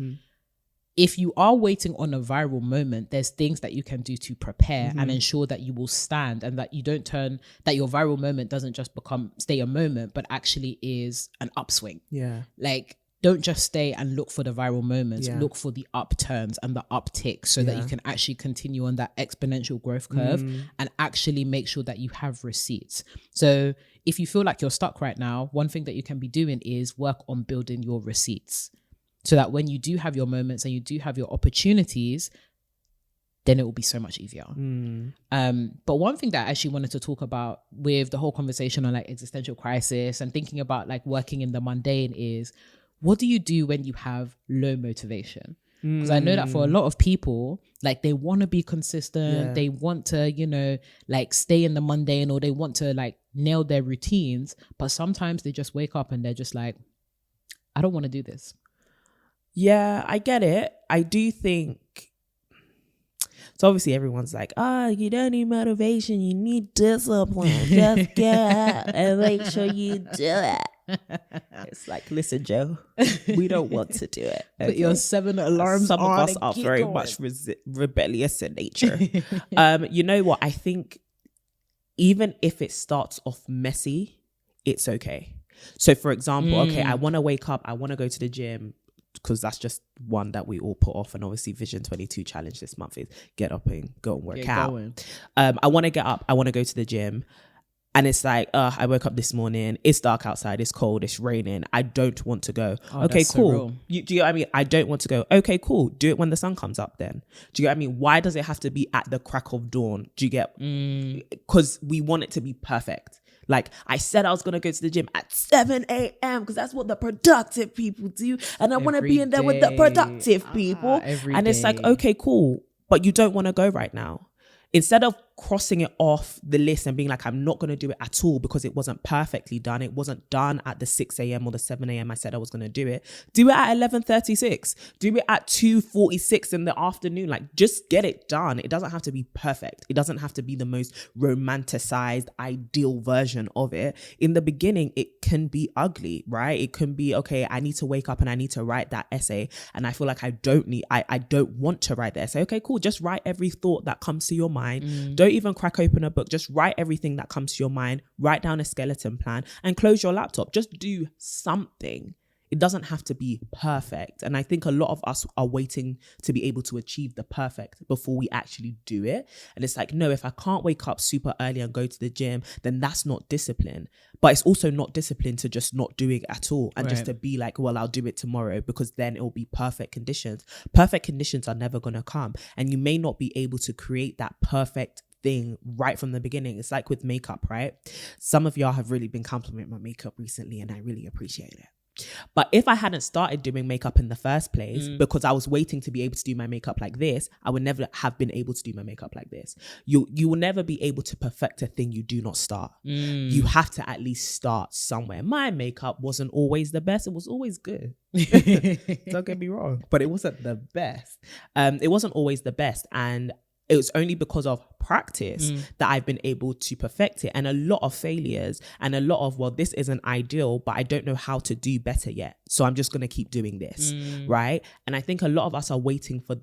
If you are waiting on a viral moment, there's things that you can do to prepare and ensure that you will stand, and that you don't turn, that your viral moment doesn't just stay a moment, but actually is an upswing. Like, don't just stay and look for the viral moments, look for the upturns and the upticks, so that you can actually continue on that exponential growth curve and actually make sure that you have receipts. So if you feel like you're stuck right now, one thing that you can be doing is work on building your receipts, so that when you do have your moments and you do have your opportunities, then it will be so much easier. But one thing that I actually wanted to talk about with the whole conversation on like existential crisis and thinking about like working in the mundane is, what do you do when you have low motivation? Because I know that for a lot of people, like, they want to be consistent, they want to, like, stay in the mundane, or they want to like nail their routines, but sometimes they just wake up and they're just like, I don't want to do this. Yeah, I get it. I do think, so obviously everyone's like, you don't need motivation, you need discipline. Just get up and make sure you do it. It's like, listen, Joe, we don't want to do it. Okay? Put your 7 alarms on. Some of us are very much rebellious in nature. You know what? I think even if it starts off messy, it's okay. So for example, okay, I want to wake up, I want to go to the gym, because that's just one that we all put off. And obviously Vision 22 challenge this month is get up and go and work out. I want to get up, I want to go to the gym. And it's like, I woke up this morning, it's dark outside, it's cold, it's raining, I don't want to go. Okay, cool. Do you know what I mean? I don't want to go. Okay, cool. Do it when the sun comes up then. Do you get what I mean? Why does it have to be at the crack of dawn? Do you get? Because we want it to be perfect. Like, I said I was going to go to the gym at 7 a.m. because that's what the productive people do. And I want to be in there with the productive people. And it's like, okay, cool. But you don't want to go right now. instead of crossing it off the list and being like, I'm not going to do it at all because it wasn't perfectly done. It wasn't done at the 6 a.m. or the 7 a.m. I said I was going to do it. Do it at 11:36. Do it at 2:46 in the afternoon. Like, just get it done. It doesn't have to be perfect. It doesn't have to be the most romanticized, ideal version of it. In the beginning, it can be ugly, right? It can be, okay, I need to wake up and I need to write that essay. And I feel like I don't want to write the essay. Okay, cool. Just write every thought that comes to your mind. Don't even crack open a book. Just write everything that comes to your mind. Write down a skeleton plan and close your laptop. Just do something. It doesn't have to be perfect. And I think a lot of us are waiting to be able to achieve the perfect before we actually do it. And it's like, no, if I can't wake up super early and go to the gym, then that's not discipline. But it's also not discipline to just not do it at all and just to be like, well, I'll do it tomorrow because then it will be perfect conditions. Perfect conditions are never going to come. And you may not be able to create that perfect thing right from the beginning. It's like with makeup, right? Some of y'all have really been complimenting my makeup recently and I really appreciate it. But if I hadn't started doing makeup in the first place because I was waiting to be able to do my makeup like this, I would never have been able to do my makeup like this. You will never be able to perfect a thing you do not start. You have to at least start somewhere. My makeup wasn't always the best. It was always good. Don't get me wrong. But it wasn't the best. It wasn't always the best. And it was only because of practice that I've been able to perfect it. And a lot of failures and a lot of, well, this isn't ideal, but I don't know how to do better yet. So I'm just going to keep doing this, right? And I think a lot of us are waiting for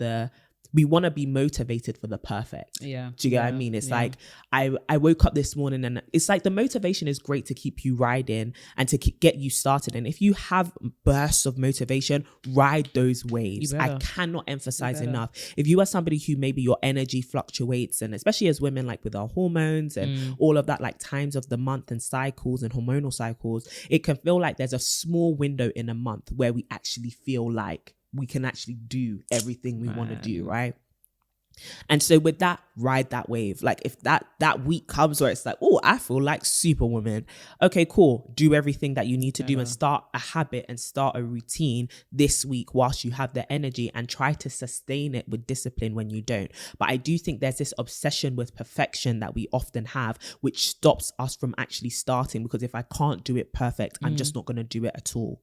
we want to be motivated for the perfect. Yeah. Do you get what I mean? It's like, I woke up this morning and it's like the motivation is great to keep you riding and to get you started. And if you have bursts of motivation, ride those waves. I cannot emphasize enough. If you are somebody who maybe your energy fluctuates, and especially as women, like with our hormones and all of that, like times of the month and cycles and hormonal cycles, it can feel like there's a small window in a month where we actually feel like we can actually do everything we want to do, right? And so with that, ride that wave. Like if that week comes where it's like, oh, I feel like Superwoman. Okay, cool. Do everything that you need to do and start a habit and start a routine this week whilst you have the energy, and try to sustain it with discipline when you don't. But I do think there's this obsession with perfection that we often have, which stops us from actually starting, because if I can't do it perfect, I'm just not going to do it at all.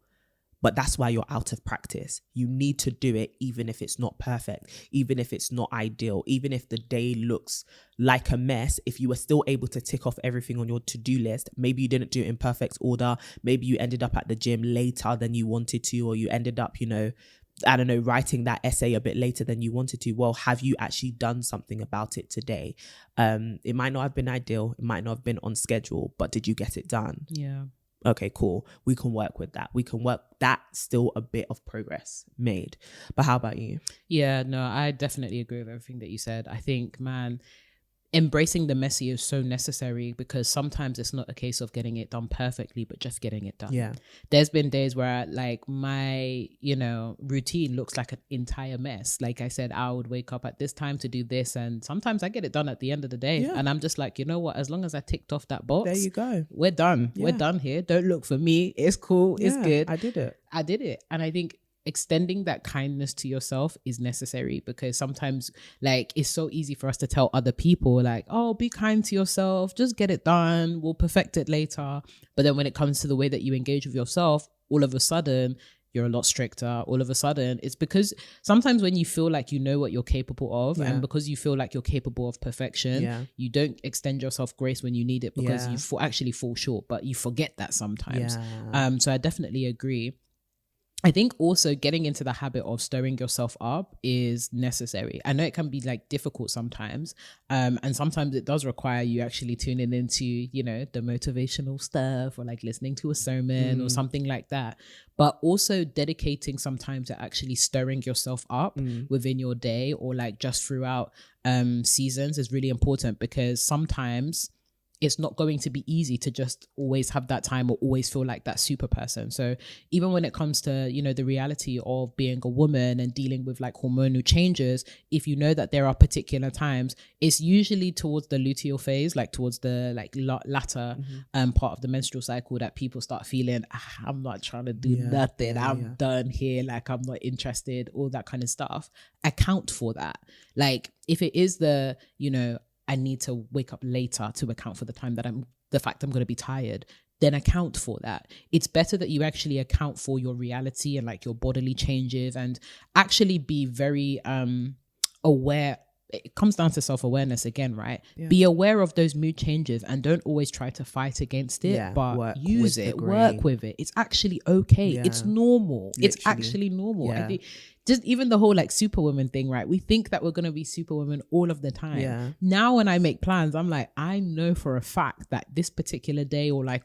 But that's why you're out of practice. You need to do it even if it's not perfect, even if it's not ideal, even if the day looks like a mess. If you were still able to tick off everything on your to-do list, maybe you didn't do it in perfect order. Maybe you ended up at the gym later than you wanted to, or you ended up, writing that essay a bit later than you wanted to. Well, have you actually done something about it today? It might not have been ideal. It might not have been on schedule, but did you get it done? Yeah. Okay, cool. We can work with that. That's still a bit of progress made. But how about you? Yeah, no, I definitely agree with everything that you said. I think, man, embracing the messy is so necessary, because sometimes it's not a case of getting it done perfectly, but just getting it done. Yeah. There's been days where my, routine looks like an entire mess. Like I said, I would wake up at this time to do this, and sometimes I get it done at the end of the day. Yeah. And I'm just like, you know what? As long as I ticked off that box, there you go. We're done. Yeah. We're done here. Don't look for me. It's cool. It's good. I did it. And I think extending that kindness to yourself is necessary, because sometimes it's so easy for us to tell other people oh, be kind to yourself, just get it done, we'll perfect it later. But then when it comes to the way that you engage with yourself, all of a sudden you're a lot stricter. All of a sudden, it's because sometimes when you feel like you know what you're capable of, and because you feel like you're capable of perfection, you don't extend yourself grace when you need it, because you actually fall short, but you forget that sometimes. So I definitely agree. I think also getting into the habit of stirring yourself up is necessary. I know it can be difficult sometimes. And sometimes it does require you actually tuning into, the motivational stuff, or listening to a sermon or something like that. But also dedicating some time to actually stirring yourself up within your day, or just throughout seasons is really important, because sometimes it's not going to be easy to just always have that time or always feel like that super person. So even when it comes to, the reality of being a woman and dealing with hormonal changes, if you know that there are particular times, it's usually towards the luteal phase, towards the latter part of the menstrual cycle, that people start feeling, I'm not trying to do nothing. I'm done here. I'm not interested, all that kind of stuff. Account for that. If it is the, I need to wake up later to account for the fact I'm going to be tired, then account for that. It's better that you actually account for your reality and like your bodily changes, and actually be very aware. It comes down to self-awareness again, right? Yeah. Be aware of those mood changes and don't always try to fight against it, but work with it. It's actually okay. Yeah. It's normal. Literally. It's actually normal. Yeah. I think just even the whole like superwoman thing, right? We think that we're going to be superwoman all of the time. Yeah. Now when I make plans, I'm like, I know for a fact that this particular day or like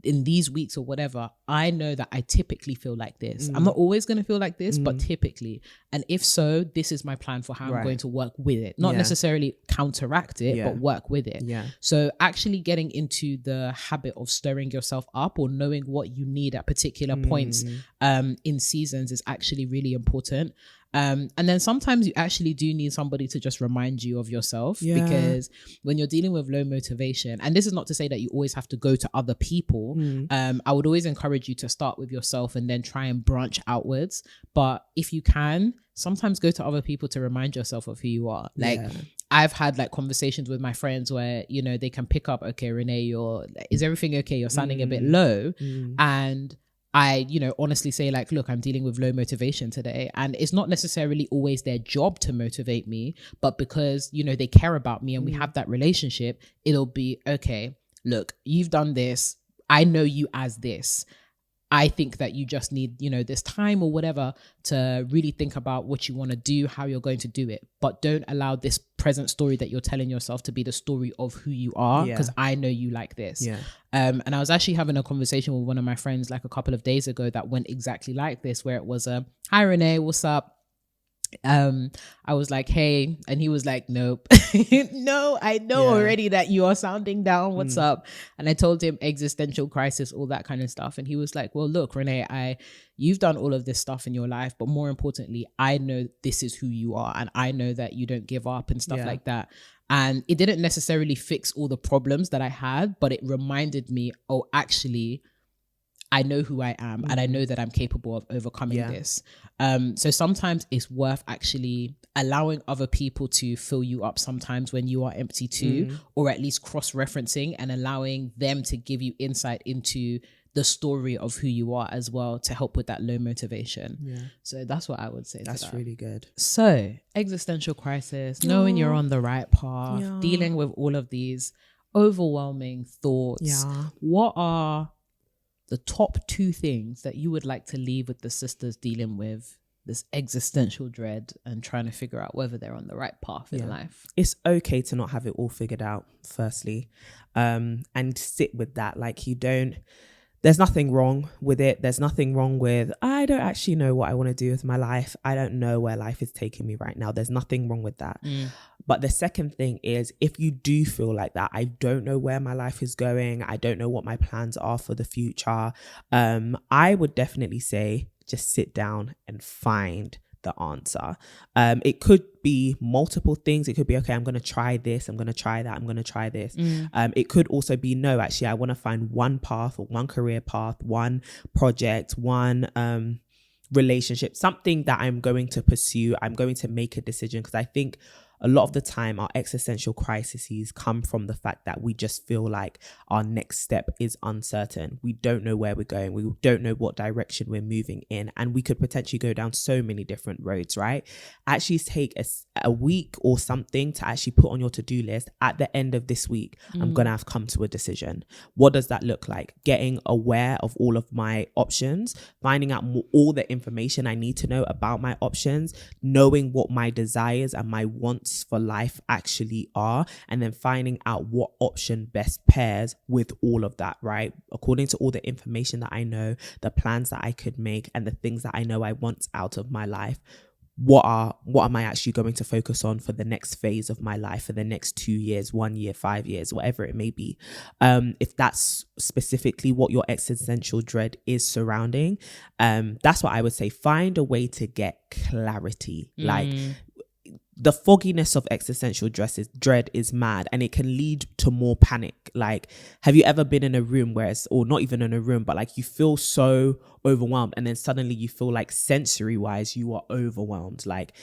in these weeks or whatever, I know that I typically feel like this. I'm not always going to feel like this, but typically. And if so, this is my plan for how I'm going to work with it. Not necessarily counteract it, but work with it. Yeah. So actually getting into the habit of stirring yourself up or knowing what you need at particular points in seasons is actually really important. And then sometimes you actually do need somebody to just remind you of yourself, because when you're dealing with low motivation, and this is not to say that you always have to go to other people, I would always encourage you to start with yourself and then try and branch outwards. But if you can, sometimes go to other people to remind yourself of who you are. Like I've had like conversations with my friends where, you know, they can pick up, okay, Renee, is everything okay? You're sounding a bit low. And I, you know, honestly say like, look, I'm dealing with low motivation today. And it's not necessarily always their job to motivate me, but because, you know, they care about me and we have that relationship, it'll be, okay, look, you've done this. I know you as this. I think that you just need, you know, this time or whatever to really think about what you want to do, how you're going to do it. But don't allow this present story that you're telling yourself to be the story of who you are, because I know you like this. Yeah. And I was actually having a conversation with one of my friends like a couple of days ago that went exactly like this, where it was hi Renee, what's up? I was like, hey, and he was like, nope. No, I know already that you are sounding down. What's up? And I told him existential crisis, all that kind of stuff. And he was like, well, look, Renee, you've done all of this stuff in your life, but more importantly, I know this is who you are, and I know that you don't give up and stuff like that. And it didn't necessarily fix all the problems that I had, but it reminded me, oh, actually, I know who I am and I know that I'm capable of overcoming this. So sometimes it's worth actually allowing other people to fill you up sometimes when you are empty too, or at least cross-referencing and allowing them to give you insight into the story of who you are as well, to help with that low motivation. Yeah. So that's what I would say. That's really good. So existential crisis, knowing you're on the right path, dealing with all of these overwhelming thoughts. Yeah. What are the top 2 things that you would like to leave with the sisters dealing with this existential dread and trying to figure out whether they're on the right path in life? It's okay to not have it all figured out, firstly, and sit with that. Like, there's nothing wrong with it. There's nothing wrong with, I don't actually know what I want to do with my life. I don't know where life is taking me right now. There's nothing wrong with that. But the second thing is, if you do feel like that, I don't know where my life is going, I don't know what my plans are for the future, I would definitely say just sit down and find the answer. It could be multiple things. It could be, okay, I'm going to try this, I'm going to try that, I'm going to try this. It could also be, no, actually, I want to find one path or one career path, one project, one relationship, something that I'm going to pursue. I'm going to make a decision, because I think a lot of the time our existential crises come from the fact that we just feel like our next step is uncertain. We don't know where we're going. We don't know what direction we're moving in. And we could potentially go down so many different roads, right? Actually take a week or something to actually put on your to-do list. At the end of this week, I'm going to have come to a decision. What does that look like? Getting aware of all of my options, finding out all the information I need to know about my options, knowing what my desires and my wants for life actually are, and then finding out what option best pairs with all of that, right? According to all the information that I know, the plans that I could make, and the things that I know I want out of my life, what am I actually going to focus on for the next phase of my life, for the next 2 years, 1 year, 5 years, whatever it may be. If that's specifically what your existential dread is surrounding, that's what I would say. Find a way to get clarity. Like, the fogginess of existential dread is mad, and it can lead to more panic. Like, have you ever been in a room or not even in a room, but like you feel so overwhelmed, and then suddenly you feel like sensory wise you are overwhelmed, like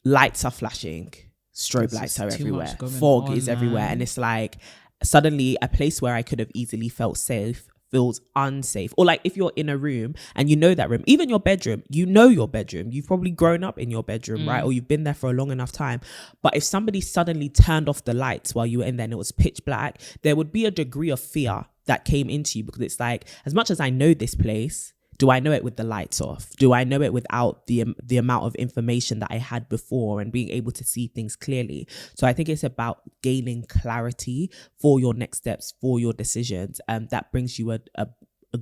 lights are flashing, strobe lights are everywhere, fog is everywhere, and it's like suddenly a place where I could have easily felt safe feels unsafe. Or like if you're in a room and you know that room, even your bedroom, you've probably grown up in your bedroom, right? Or you've been there for a long enough time. But if somebody suddenly turned off the lights while you were in there and it was pitch black, there would be a degree of fear that came into you, because it's like, as much as I know this place, do I know it with the lights off? Do I know it without the amount of information that I had before and being able to see things clearly? So I think it's about gaining clarity for your next steps, for your decisions. That brings you a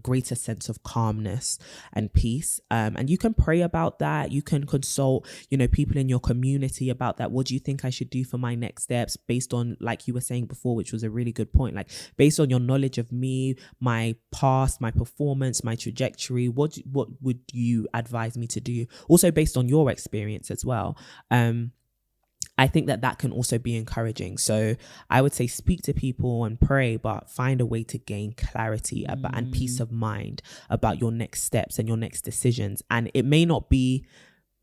greater sense of calmness and peace. And you can pray about that. You can consult, people in your community about that. What do you think I should do for my next steps, based on, like you were saying before, which was a really good point, like based on your knowledge of me, my past, my performance, my trajectory, what would you advise me to do? Also based on your experience as well. I think that can also be encouraging. So I would say speak to people and pray, but find a way to gain clarity about and peace of mind about your next steps and your next decisions. And it may not be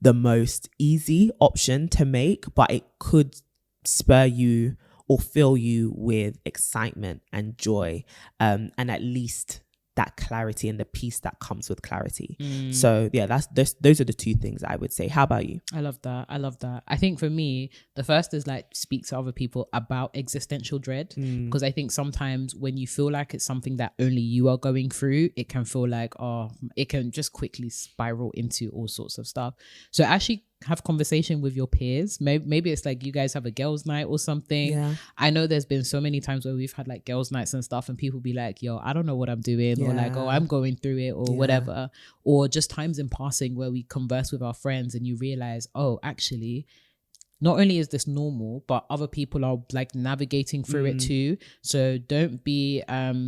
the most easy option to make, but it could spur you or fill you with excitement and joy, and at least that clarity and the peace that comes with clarity. So yeah, those are the two things I would say. How about you? I love that. I think for me, the first is like speak to other people about existential dread, because I think sometimes when you feel like it's something that only you are going through, it can feel like, it can just quickly spiral into all sorts of stuff. So actually have conversation with your peers. Maybe it's like you guys have a girls' night or something. Yeah. I know there's been so many times where we've had like girls' nights and stuff, and people be like, yo, I don't know what I'm doing, or like, I'm going through it, or whatever. Or just times in passing where we converse with our friends and you realize, actually, not only is this normal, but other people are like navigating through it too. So don't be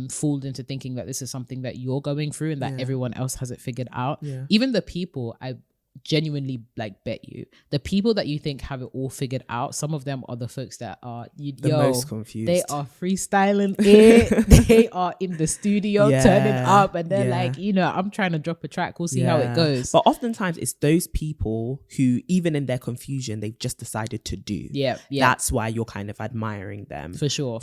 fooled into thinking that this is something that you're going through and that everyone else has it figured out. Even the people, I genuinely like bet you, the people that you think have it all figured out, some of them are the folks that are most confused. They are freestyling it. They are in the studio turning up, and they're like, I'm trying to drop a track, we'll see how it goes. But oftentimes it's those people who, even in their confusion, they've just decided to do. That's why you're kind of admiring them. For sure.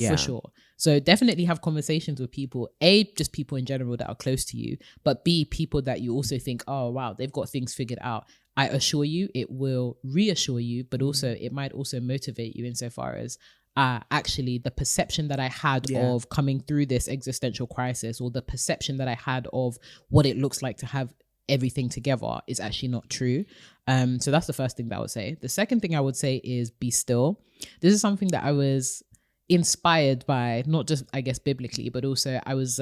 So definitely have conversations with people, A, just people in general that are close to you, but B, people that you also think, oh wow, they've got things figured out. I assure you it will reassure you, but also it might also motivate you insofar as actually the perception that I had of coming through this existential crisis, or the perception that I had of what it looks like to have everything together, is actually not true. So that's the first thing that I would say. The second thing I would say is be still. This is something that I was inspired by, not just I guess biblically, but also I was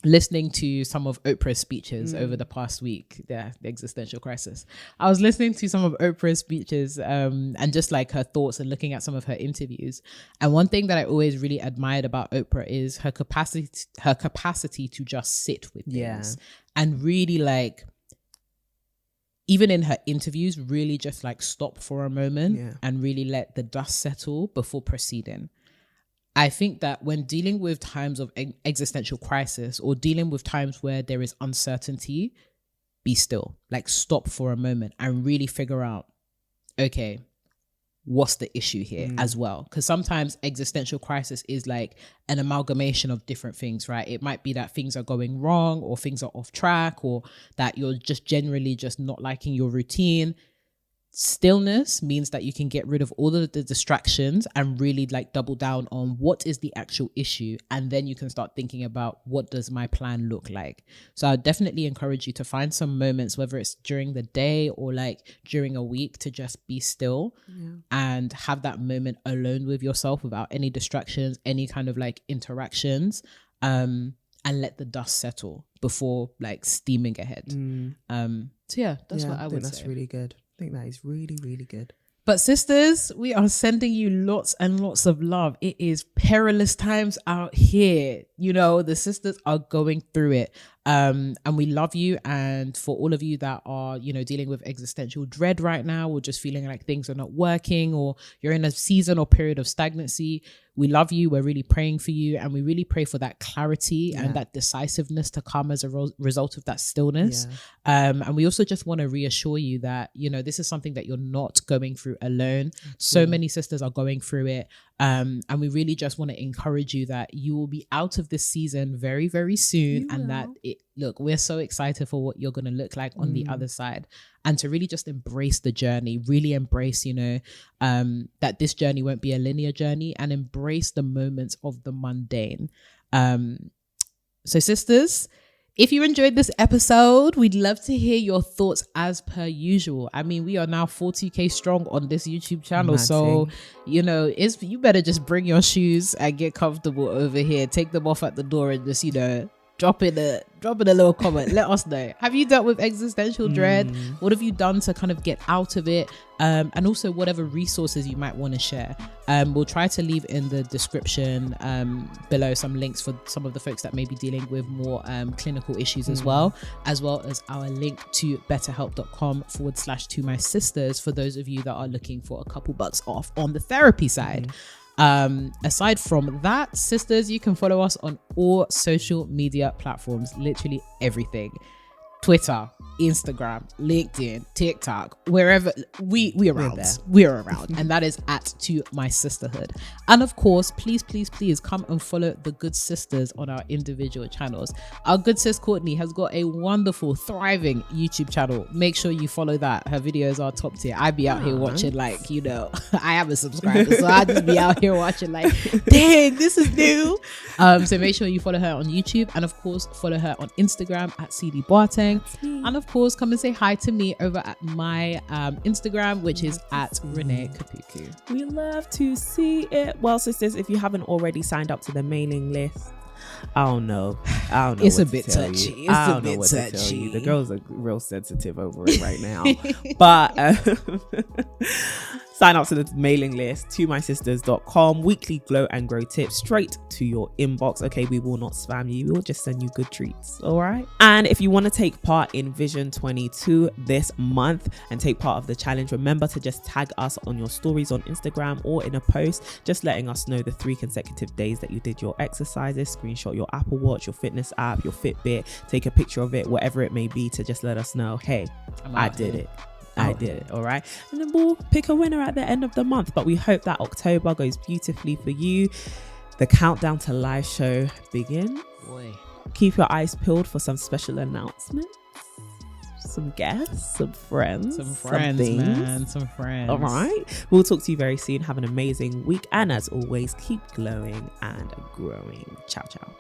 listening to some of Oprah's speeches over the past week. The existential crisis. I was listening to some of Oprah's speeches and just like her thoughts and looking at some of her interviews. And one thing that I always really admired about Oprah is her capacity to just sit with things and really like, even in her interviews, really just like stop for a moment and really let the dust settle before proceeding. I think that when dealing with times of existential crisis, or dealing with times where there is uncertainty, be still, like stop for a moment and really figure out, okay, what's the issue here as well? Because sometimes existential crisis is like an amalgamation of different things, right? It might be that things are going wrong, or things are off track, or that you're just generally just not liking your routine. Stillness means that you can get rid of all of the distractions and really like double down on what is the actual issue, and then you can start thinking about, what does my plan look like? So I definitely encourage you to find some moments, whether it's during the day or like during a week, to just be still and have that moment alone with yourself without any distractions, any kind of like interactions, and let the dust settle before like steaming ahead. So yeah, that's what I would say. That's really good. I think that is really, really good. But sisters, we are sending you lots and lots of love. It is perilous times out here. You know, the sisters are going through it. And we love you. And for all of you that are, you know, dealing with existential dread right now, or just feeling like things are not working, or you're in a season or period of stagnancy, we love you. We're really praying for you. And we really pray for that clarity and that decisiveness to come as a result of that stillness. And we also just want to reassure you that, you know, this is something that you're not going through alone. So many sisters are going through it. And we really just want to encourage you that you will be out of this season very, very soon. That look, we're so excited for what you're going to look like on the other side, and to really just embrace the journey, really embrace, you know, that this journey won't be a linear journey, and embrace the moments of the mundane. So sisters, if you enjoyed this episode, we'd love to hear your thoughts as per usual. I mean, we are now 40K strong on this YouTube channel. So, you know, you better just bring your shoes and get comfortable over here. Take them off at the door and just, you know, drop in a little comment. Let us know. Have you dealt with existential dread? What have you done to kind of get out of it? And also whatever resources you might want to share. We'll try to leave in the description below some links for some of the folks that may be dealing with more clinical issues as well as our link to betterhelp.com/to my sisters for those of you that are looking for a couple bucks off on the therapy side. Aside from that, sisters, you can follow us on all social media platforms, literally everything. Twitter, Instagram, LinkedIn, TikTok, wherever we're around. And that is @to my sisterhood. And of course, please come and follow the good sisters on our individual channels. Our good sis Courtney has got a wonderful, thriving YouTube channel. Make sure you follow that. Her videos are top tier. I be out here watching, like, you know, I am a subscriber, so I just be out here watching like, dang, this is new. So make sure you follow her on YouTube, and of course follow her on Instagram @CD Boateng. And of course, come and say hi to me over at my Instagram, which is @Renee Kapuku. We love to see it. Well, sisters, if you haven't already signed up to the mailing list, I don't know. It's a bit touchy. It's a bit touchy. The girls are real sensitive over it right now. But sign up to the mailing list, tomysisters.com. Weekly glow and grow tips straight to your inbox. Okay, we will not spam you. We will just send you good treats. All right. And if you want to take part in Vision 22 this month and take part of the challenge, remember to just tag us on your stories on Instagram or in a post, just letting us know the 3 consecutive days that you did your exercises. Screenshot your Apple Watch, your fitness app, your Fitbit, take a picture of it, whatever it may be, to just let us know, hey, I did it. I did it. All right. And then we'll pick a winner at the end of the month. But we hope that October goes beautifully for you. The countdown to live show begins. Boy. Keep your eyes peeled for some special announcements, some guests, some friends, man, some friends. All right. We'll talk to you very soon. Have an amazing week. And as always, keep glowing and growing. Ciao, ciao.